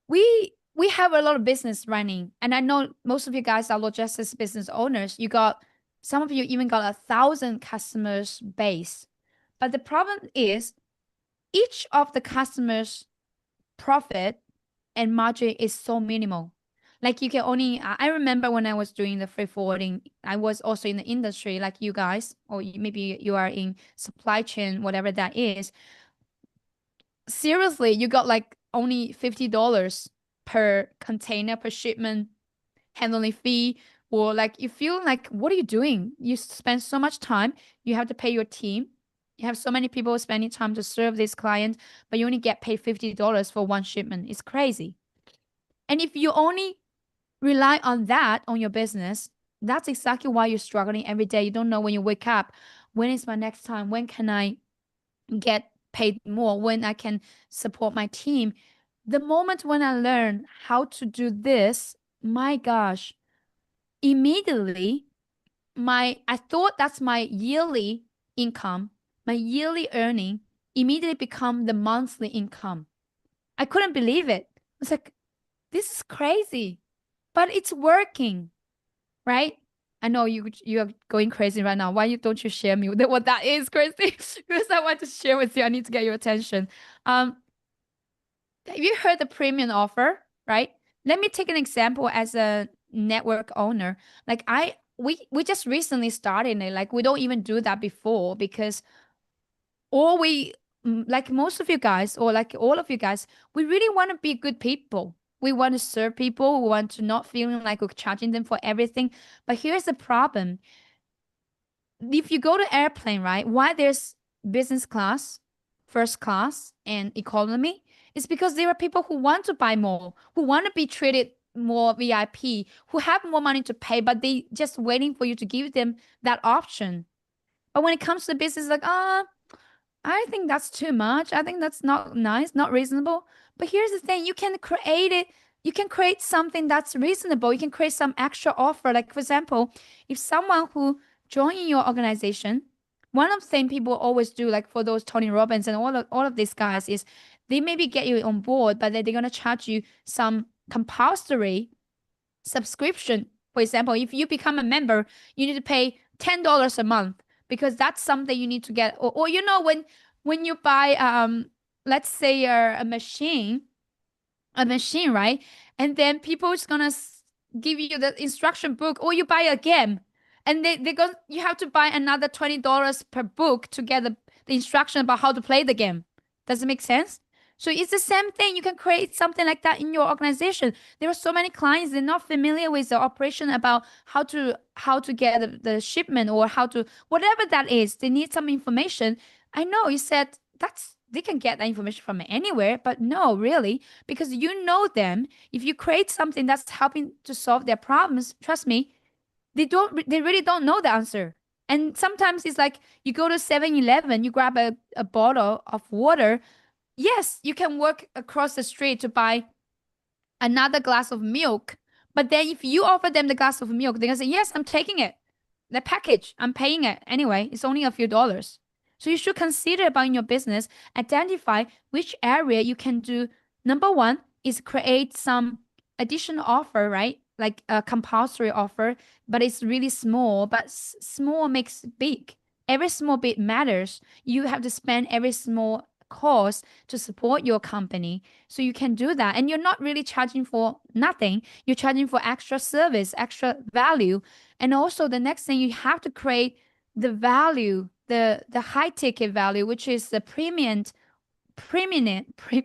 We have a lot of business running, and I know most of you guys are logistics business owners. You got some of you even got 1,000 customers base. But the problem is each of the customers' profit and margin is so minimal. Like you can only, I remember when I was doing the freight forwarding, I was also in the industry like you guys, or maybe you are in supply chain, whatever that is. Seriously, you got like only $50 per container per shipment handling fee, or like you feel like what are you doing? You spend so much time, you have to pay your team. You have so many people spending time to serve this client, but you only get paid $50 for one shipment. It's crazy. And if you only rely on that on your business, that's exactly why you're struggling every day. You don't know when you wake up, when is my next time? When can I get paid more? When I can support my team? The moment when I learned how to do this, my gosh, immediately my I thought that's my yearly income, my yearly earning immediately become the monthly income. I couldn't believe it. It's like, this is crazy, but it's working, right? I know you are going crazy right now. Why don't you share me with what that is crazy? Because I want to share with you. I need to get your attention. Um, have you heard the premium offer, right? Let me take an example as a network owner. Like we just recently started it. Like we don't even do that before because all we like most of you guys or like all of you guys, we really want to be good people. We want to serve people. We want to not feeling like we're charging them for everything. But here's the problem. If you go to airplane, right? Why there's business class, first class, and economy? It's because there are people who want to buy more, who want to be treated more VIP, who have more money to pay, but they just waiting for you to give them that option. But when it comes to business, like, I think that's too much. I think that's not nice, not reasonable. But here's the thing, you can create it. You can create something that's reasonable. You can create some extra offer. Like, for example, if someone who join your organization, one of the things people always do, like for those Tony Robbins and all of these guys, is they maybe get you on board, but then they're gonna charge you some compulsory subscription. For example, if you become a member, you need to pay $10 a month because that's something you need to get. Or you know, when you buy let's say a machine, right? And then people is gonna give you the instruction book, or you buy a game, and they go you have to buy another $20 per book to get the instruction about how to play the game. Does it make sense? So it's the same thing. You can create something like that in your organization. There are so many clients, they're not familiar with the operation about how to get the shipment or how to whatever that is. They need some information. I know you said that's they can get that information from anywhere, but no, really, because you know them. If you create something that's helping to solve their problems, trust me, they really don't know the answer. And sometimes it's like you go to 7-Eleven, you grab a bottle of water. Yes, you can walk across the street to buy another glass of milk. But then if you offer them the glass of milk, they're gonna say, yes, I'm taking it. The package, I'm paying it. Anyway, it's only a few dollars. So you should consider about in your business, identify which area you can do. Number one is create some additional offer, right? Like a compulsory offer, but it's really small, but small makes big. Every small bit matters. You have to spend every small cost to support your company. So you can do that. And you're not really charging for nothing. You're charging for extra service, extra value. And also the next thing you have to create the value, the high ticket value, which is the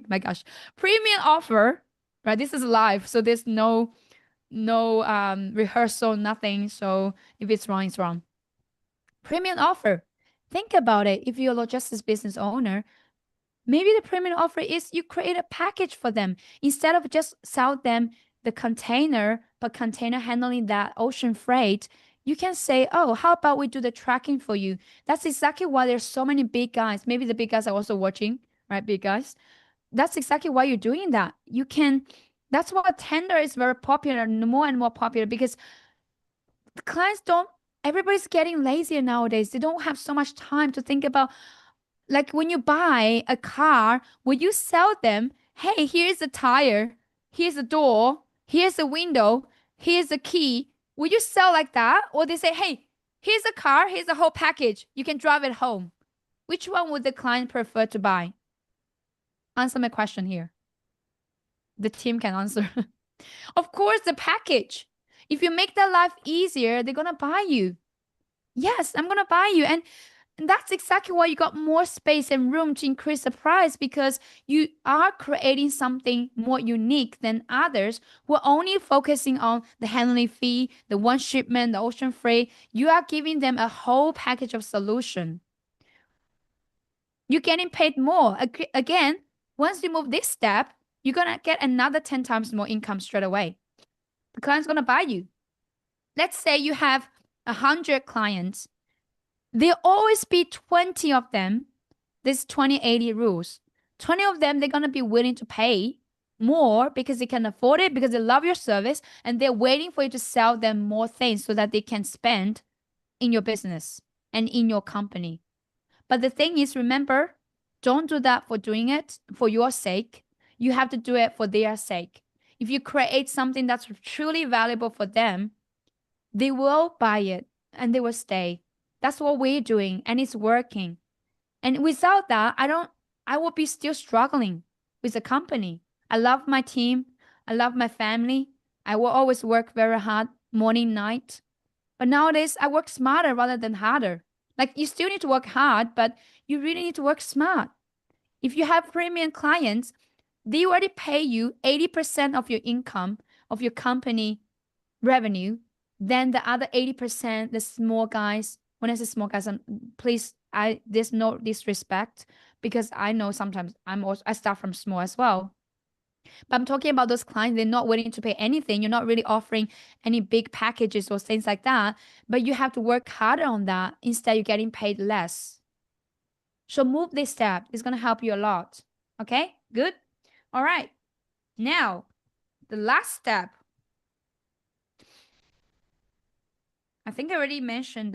my gosh, premium offer, right? This is live. So there's no rehearsal, nothing. So if it's wrong, it's wrong. Premium offer. Think about it. If you're a logistics business owner, maybe the premium offer is you create a package for them instead of just sell them the container, but container handling that ocean freight. You can say, oh, how about we do the tracking for you? That's exactly why there's so many big guys. Maybe the big guys are also watching, right? Big guys. That's exactly why you're doing that. You can, that's why tender is very popular, more and more popular because the clients don't everybody's getting lazier nowadays. They don't have so much time to think about, like when you buy a car, would you sell them, hey, here's a tire, here's a door, here's a window, here's a key? Would you sell like that? Or they say, hey, here's a car, here's a whole package, you can drive it home. Which one would the client prefer to buy? Answer my question here. The team can answer. Of course, the package. If you make their life easier, they're gonna buy you. Yes, I'm gonna buy you. And that's exactly why you got more space and room to increase the price, because you are creating something more unique than others who are only focusing on the handling fee, the one shipment, the ocean freight. You are giving them a whole package of solution. You're getting paid more. Again, once you move this step, you're gonna get another 10 times more income straight away. The client's gonna buy you. Let's say you have 100 clients. There'll always be 20 of them. This 20-80 rules. 20 of them, they're going to be willing to pay more because they can afford it, because they love your service, and they're waiting for you to sell them more things so that they can spend in your business and in your company. But the thing is, remember, don't do that for doing it for your sake. You have to do it for their sake. If you create something that's truly valuable for them, they will buy it and they will stay. That's what we're doing, and it's working. And without that, I will be still struggling with the company. I love my team. I love my family. I will always work very hard, morning, night. But nowadays, I work smarter rather than harder. Like, you still need to work hard, but you really need to work smart. If you have premium clients, they already pay you 80% of your income, of your company revenue. Then the other 80%, the small guys. When I say small guys, please, there's no disrespect, because I know sometimes I start from small as well. But I'm talking about those clients, they're not willing to pay anything. You're not really offering any big packages or things like that. But you have to work harder on that. Instead, you're getting paid less. So move this step. It's gonna help you a lot. Okay, good. All right. Now, the last step. I think I already mentioned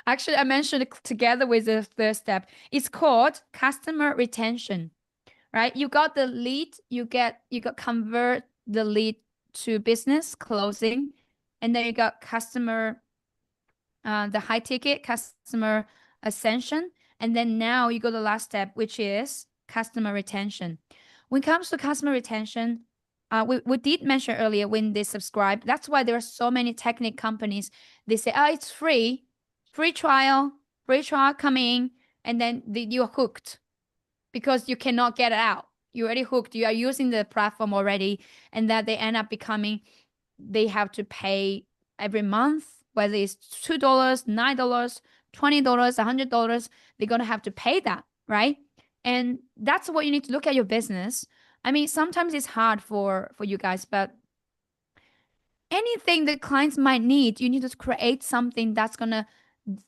actually I mentioned it together with the third step. It's called customer retention. Right? You got the lead, you got convert the lead to business closing, and then you got customer the high ticket customer ascension, and then now you go to the last step, which is customer retention. When it comes to customer retention, we did mention earlier, when they subscribe, that's why there are so many technic companies. They say, oh, it's free trial, coming, and then you're hooked, because you cannot get it out. You're already hooked. You are using the platform already, and that they end up becoming, they have to pay every month, whether it's $2, $9, $20, $100, they're going to have to pay that, right? And that's what you need to look at your business. I mean, sometimes it's hard for you guys, but anything that clients might need, you need to create something that's going to,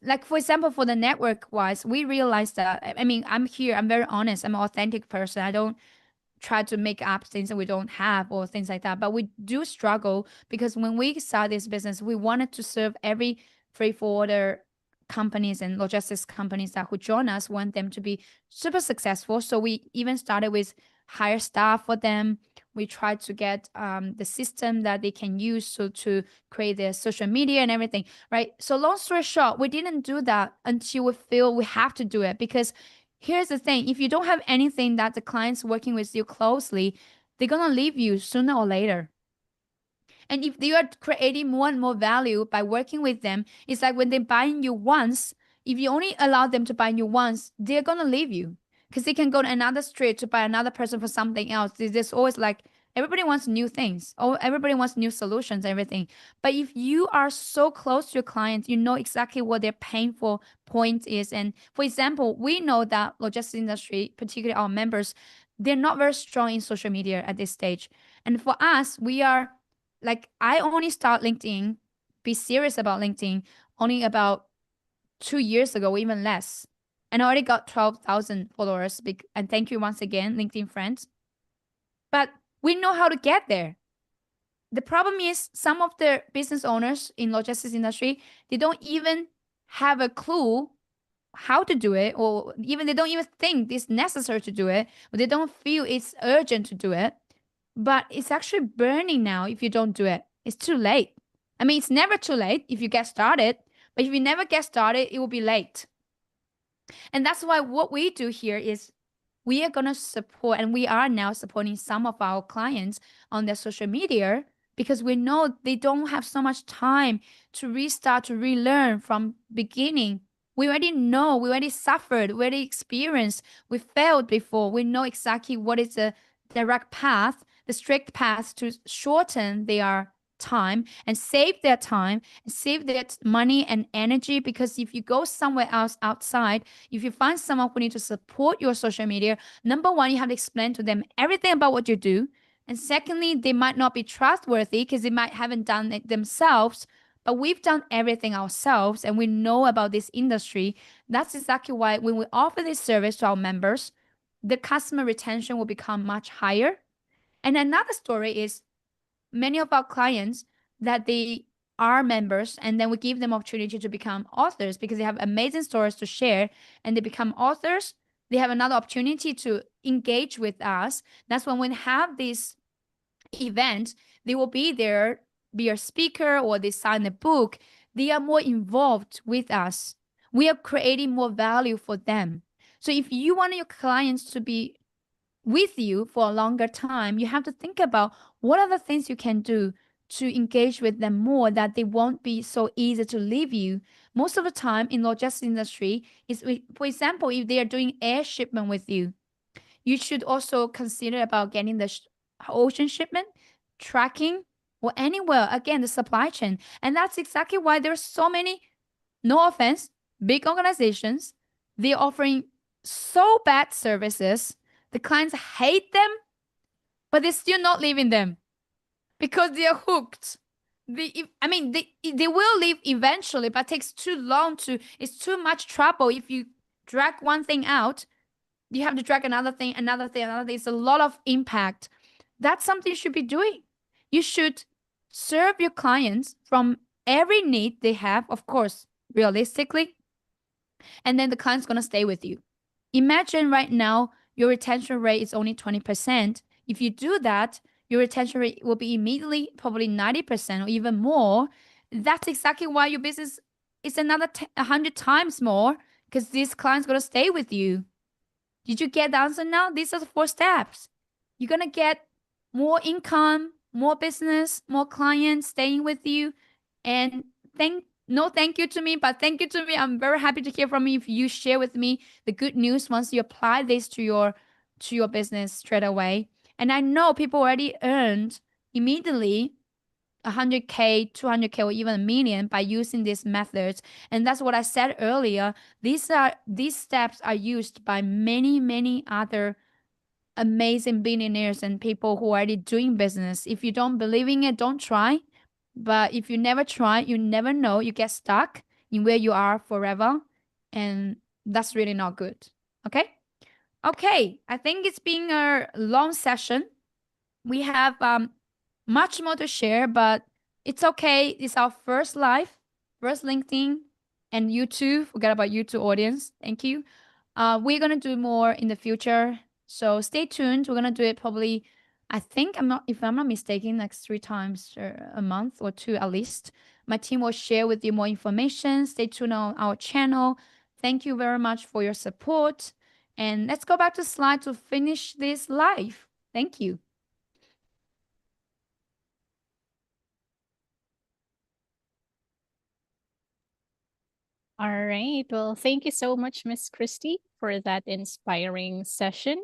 like, for example, for the network wise, we realized that, I mean, I'm very honest, I'm an authentic person. I don't try to make up things that we don't have or things like that. But we do struggle, because when we start this business, we wanted to serve every freight forwarder companies and logistics companies that who join us, want them to be super successful. So we even started with hire staff for them. We tried to get the system that they can use so to create their social media and everything, right? So long story short, we didn't do that until we feel we have to do it, because here's the thing. If you don't have anything that the client's working with you closely, they're going to leave you sooner or later. And if you are creating more and more value by working with them, it's like when they're buying you once, if you only allow them to buy you once, they're going to leave you, because they can go to another street to buy another person for something else. There's always like, everybody wants new things. Oh, everybody wants new solutions, everything. But if you are so close to your clients, you know exactly what their painful point is. And for example, we know that logistics industry, particularly our members, they're not very strong in social media at this stage. And for us, we are like, I only start LinkedIn, be serious about LinkedIn, only about 2 years ago, even less. And I already got 12,000 followers. And thank you once again, LinkedIn friends. But we know how to get there. the problem is some of the business owners in logistics industry, they don't even have a clue how to do it, or even they don't even think it's necessary to do it, or they don't feel it's urgent to do it. But it's actually burning now if you don't do it. It's too late. I mean, it's never too late if you get started, but if you never get started, it will be late. And that's why what we do here is we are going to support, and we are now supporting some of our clients on their social media, because we know they don't have so much time to restart, to relearn from beginning. We already know, we already suffered, we already experienced, we failed before. We know exactly what is the direct path, the strict path to shorten their time and save their time and save their money and energy. Because if you go somewhere else outside, if you find someone who needs to support your social media, number one, you have to explain to them everything about what you do. And secondly, they might not be trustworthy because they might haven't done it themselves. But we've done everything ourselves and we know about this industry. That's exactly why when we offer this service to our members, the customer retention will become much higher. And another story is many of our clients that they are members, and then we give them opportunity to become authors because they have amazing stories to share, and they become authors. They have another opportunity to engage with us. That's when we have this event, they will be there, be a speaker, or they sign a book. They are more involved with us. We are creating more value for them. So if you want your clients to be with you for a longer time, you have to think about what are the things you can do to engage with them more, that they won't be so easy to leave you. Most of the time in logistics industry is, for example, if they are doing air shipment with you, you should also consider about getting the ocean shipment, tracking, or anywhere, again, the supply chain. And that's exactly why there's so many, no offense, big organizations, they're offering so bad services. The clients hate them, but they're still not leaving them because they're hooked. I mean, they will leave eventually, but it takes too long to, it's too much trouble. If you drag one thing out, you have to drag another thing, another thing, another thing. It's a lot of impact. That's something you should be doing. You should serve your clients from every need they have, of course, realistically, and then the client's going to stay with you. Imagine right now your retention rate is only 20%. If you do that, your retention rate will be immediately probably 90% or even more. That's exactly why your business is another 100 times more, because this client's going to stay with you. Did you get the answer now? These are the 4 steps. You're going to get more income, more business, more clients staying with you. And thank you to me, but thank you to me. I'm very happy to hear from you if you share with me the good news once you apply this to your business straight away. And I know people already earned immediately 100K, 200K, or even a million by using these methods. And that's what I said earlier. These steps are used by many other amazing billionaires and people who are already doing business. If you don't believe in it, don't try. But if you never try, you never know. You get stuck in where you are forever. And that's really not good. Okay? Okay. I think it's been a long session. We have much more to share, but it's okay. It's our first live, first LinkedIn, and YouTube. Forget about YouTube audience. Thank you. We're gonna do more in the future, so stay tuned. We're gonna do it probably. I think if I'm not mistaken, like 3 times a month or 2 at least. My team will share with you more information. Stay tuned on our channel. Thank you very much for your support. And let's go back to slide to finish this live. Thank you. All right. Well, thank you so much, Miss Christy, for that inspiring session.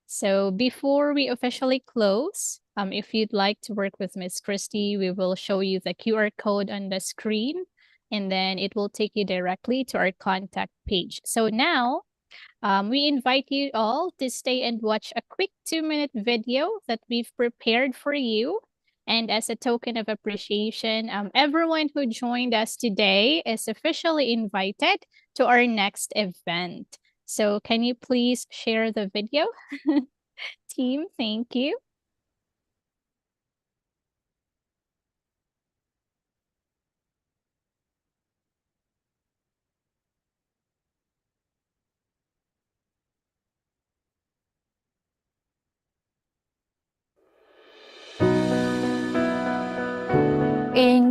So before we officially close, if you'd like to work with Miss Christy, we will show you the QR code on the screen, and then it will take you directly to our contact page. So now we invite you all to stay and watch a quick 2-minute video that we've prepared for you. And as a token of appreciation, everyone who joined us today is officially invited to our next event. So can you please share the video? Team, thank you.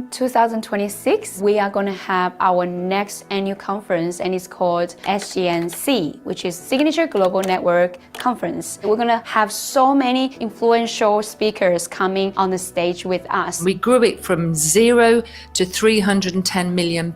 in 2026, we are going to have our next annual conference, and it's called SGNC, which is Signature Global Network Conference. We're going to have so many influential speakers coming on the stage with us. We grew it from 0 to £310 million.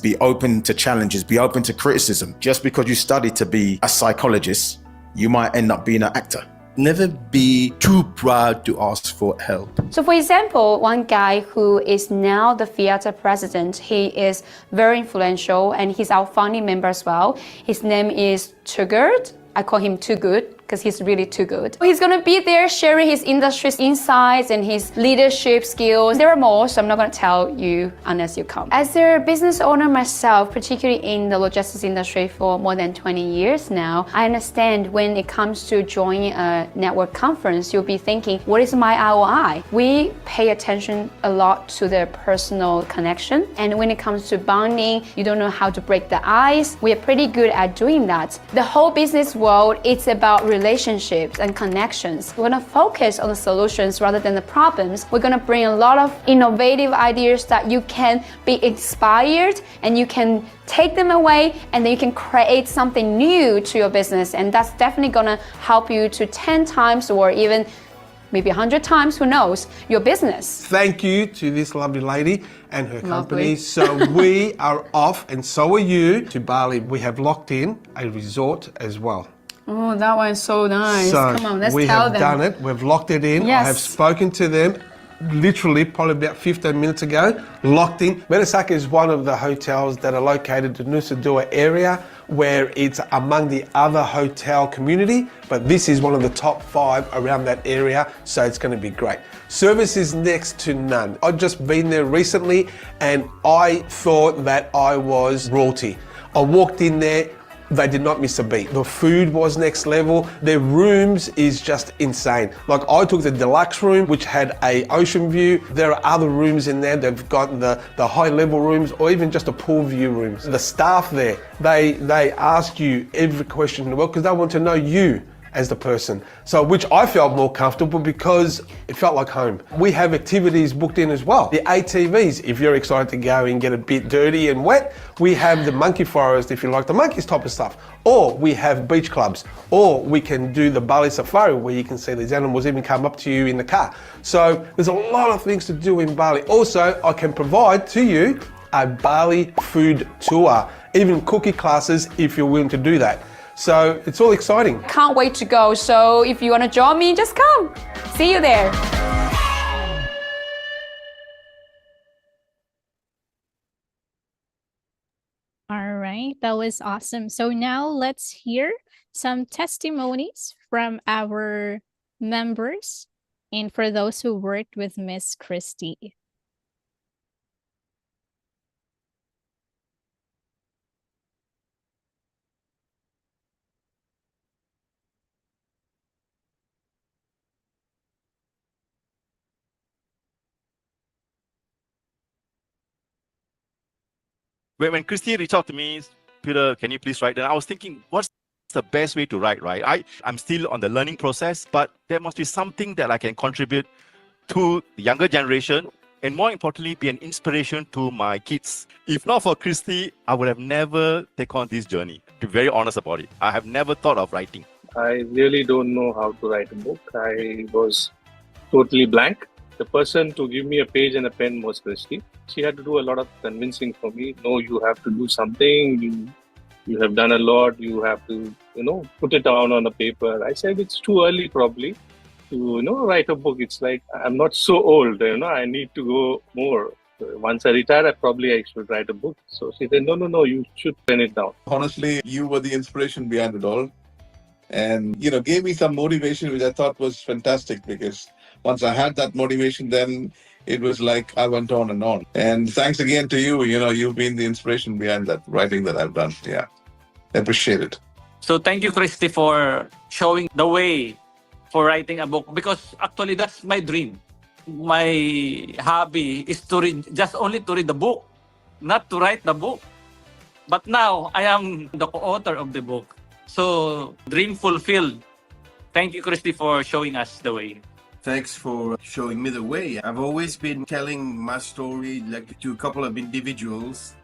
Be open to challenges, be open to criticism. Just because you study to be a psychologist, you might end up being an actor. Never be too proud to ask for help. So for example, one guy who is now the Fiat president, he is very influential and he's our founding member as well. His name is Tugurt. I call him Too Good because he's really too good. He's gonna be there sharing his industry's insights and his leadership skills. There are more, so I'm not gonna tell you unless you come. As a business owner myself, particularly in the logistics industry for more than 20 years now, I understand when it comes to joining a network conference, you'll be thinking, what is my ROI? We pay attention a lot to the personal connection. And when it comes to bonding, you don't know how to break the ice. We are pretty good at doing that. The whole business world, it's about relationships and connections. We're gonna focus on the solutions rather than the problems. We're gonna bring a lot of innovative ideas that you can be inspired and you can take them away and then you can create something new to your business. And that's definitely gonna help you to 10 times or even maybe 100 times, who knows, your business. Thank you to this lovely lady and her company. So we are off, and so are you, to Bali. We have locked in a resort as well. Oh, that one is so nice. So come on, let's we tell have them. done it. We've locked it in. Yes. I have spoken to them literally probably about 15 minutes ago. Locked in. Metasaka is one of the hotels that are located in Nusa Dua area where it's among the other hotel community, but this is one of the top 5 around that area, so it's going to be great. Service is next to none. I've just been there recently and I thought that I was royalty. I walked in there, they did not miss a beat. The food was next level. Their rooms is just insane. Like I took the deluxe room, which had a ocean view. There are other rooms in there. They've got the high level rooms or even just a pool view rooms. The staff there, they ask you every question in the world because they want to know you as the person. So which I felt more comfortable because it felt like home. We have activities booked in as well. The ATVs, if you're excited to go and get a bit dirty and wet, we have the monkey forest if you like the monkeys type of stuff. Or we have beach clubs. Or we can do the Bali safari where you can see these animals even come up to you in the car. So there's a lot of things to do in Bali. Also, I can provide to you a Bali food tour, even cookie classes if you're willing to do that. So it's all exciting. Can't wait to go. So if you want to join me, just come. See you there. All right, that was awesome. So now let's hear some testimonies from our members and for those who worked with Miss Christie. When Christy reached out to me, Peter, can you please write? And I was thinking, what's the best way to write, right? I'm still on the learning process, but there must be something that I can contribute to the younger generation and more importantly, be an inspiration to my kids. If not for Christy, I would have never taken on this journey. To be very honest about it, I have never thought of writing. I really don't know how to write a book. I was totally blank. The person to give me a page and a pen was Christy. She had to do a lot of convincing for me. No, you have to do something. You have done a lot. You have to, put it down on a paper. I said it's too early probably to, write a book. It's like I'm not so old. I need to go more. Once I retire, I should write a book. So she said, no, you should pen it down. Honestly, you were the inspiration behind it all. And, gave me some motivation, which I thought was fantastic because once I had that motivation, then it was like I went on and on. And thanks again to you. You've been the inspiration behind that writing that I've done. Yeah, I appreciate it. So thank you, Christy, for showing the way for writing a book because actually that's my dream. My hobby is to read, just only to read the book, not to write the book. But now I am the co-author of the book. So dream fulfilled. Thank you, Christy, for showing us the way. Thanks for showing me the way. I've always been telling my story like to a couple of individuals,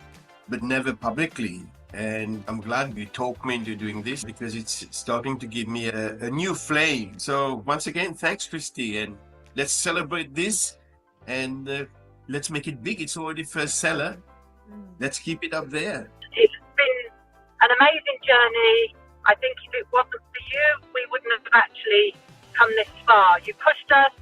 but never publicly. And I'm glad you talked me into doing this because it's starting to give me a new flame. So once again, thanks, Christy. And let's celebrate this and let's make it big. It's already first seller. Let's keep it up there. It's been an amazing journey. I think if it wasn't for you, we wouldn't have actually come this far. You pushed us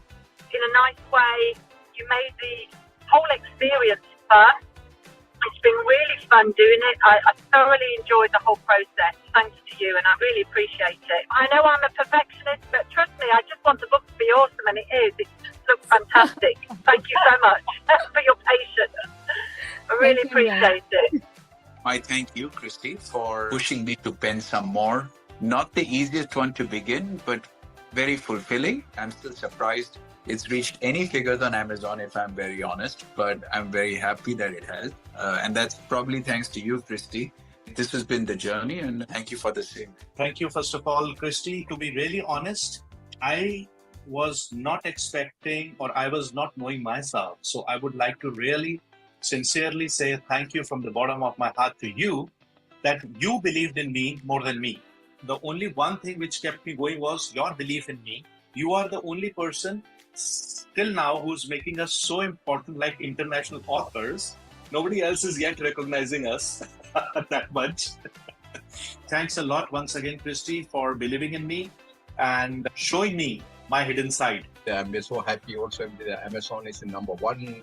in a nice way. You made the whole experience fun. It's been really fun doing it. I thoroughly enjoyed the whole process. Thanks to you, and I really appreciate it. I know I'm a perfectionist, but trust me, I just want the book to be awesome, and it is. It looks fantastic. Thank you so much for your patience. I really appreciate it. I thank you, Christy, for pushing me to pen some more. Not the easiest one to begin, but very fulfilling. I'm still surprised it's reached any figures on Amazon, if I'm very honest, but I'm very happy that it has. And that's probably thanks to you, Christy. This has been the journey, and thank you for the same. Thank you, first of all, Christy. To be really honest, I was not expecting, or I was not knowing myself. So I would like to really sincerely say thank you from the bottom of my heart to you, that you believed in me more than me. The only one thing which kept me going was your belief in me. You are the only person till now who's making us so important, like international authors. Nobody else is yet recognizing us that much. Thanks a lot once again, Christy, for believing in me and showing me my hidden side. I'm so happy also that Amazon is in #1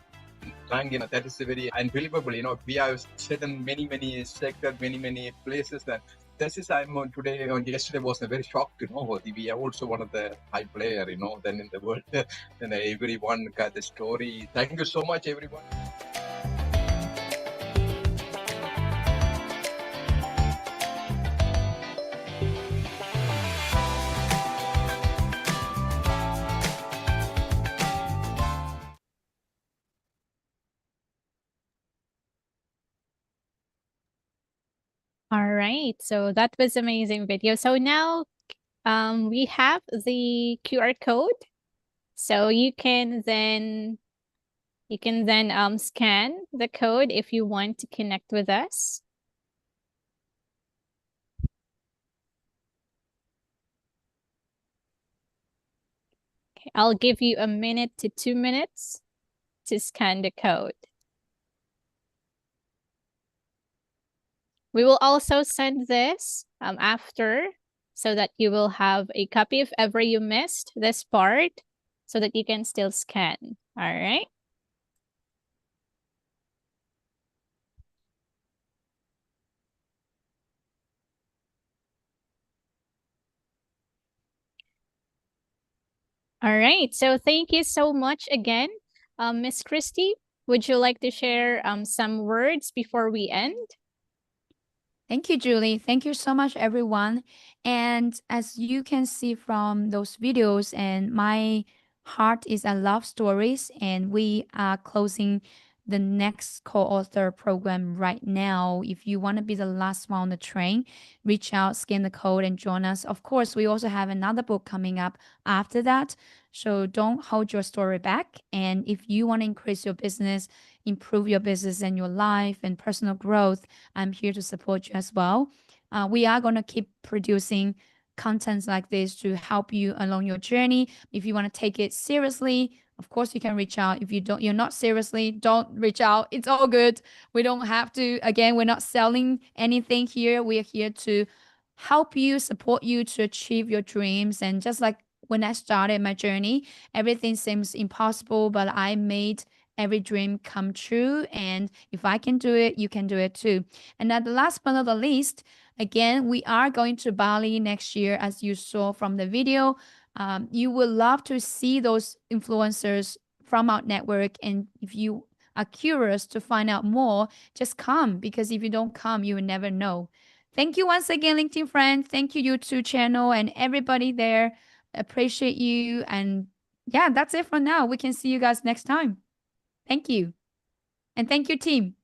rank. That is very unbelievable. We have said in many sectors, many places that this is today or yesterday was a very shock to know we are also one of the high player, then in the world. And everyone got the story. Thank you so much, everyone. All right, so that was amazing video. So now we have the QR code. So you can then scan the code if you want to connect with us. Okay, I'll give you 1 minute to 2 minutes to scan the code. We will also send this after, so that you will have a copy if ever you missed this part, so that you can still scan. All right. All right. So thank you so much again, Miss Christy. Would you like to share some words before we end? Thank you, Julie. Thank you so much, everyone. And as you can see from those videos, and my heart is I love stories, and we are closing the next co-author program right now. If you want to be the last one on the train, reach out, scan the code, and join us. Of course, we also have another book coming up after that. So don't hold your story back. And if you want to increase your business, improve your business and your life and personal growth, I'm here to support you as well. We are going to keep producing contents like this to help you along your journey. If you want to take it seriously, of course you can reach out. If you're not seriously, don't reach out. It's all good. We don't have to. Again, we're not selling anything here. We are here to help you, support you to achieve your dreams. And just like when I started my journey, everything seems impossible, but I made every dream come true. And if I can do it, you can do it too. And at the last but not the least, again, we are going to Bali next year, as you saw from the video. You will love to see those influencers from our network. And if you are curious to find out more, just come, because if you don't come, you will never know. Thank you once again, LinkedIn friends. Thank you, YouTube channel, and everybody there. Appreciate you. And yeah, that's it for now. We can see you guys next time. Thank you. And thank you, team.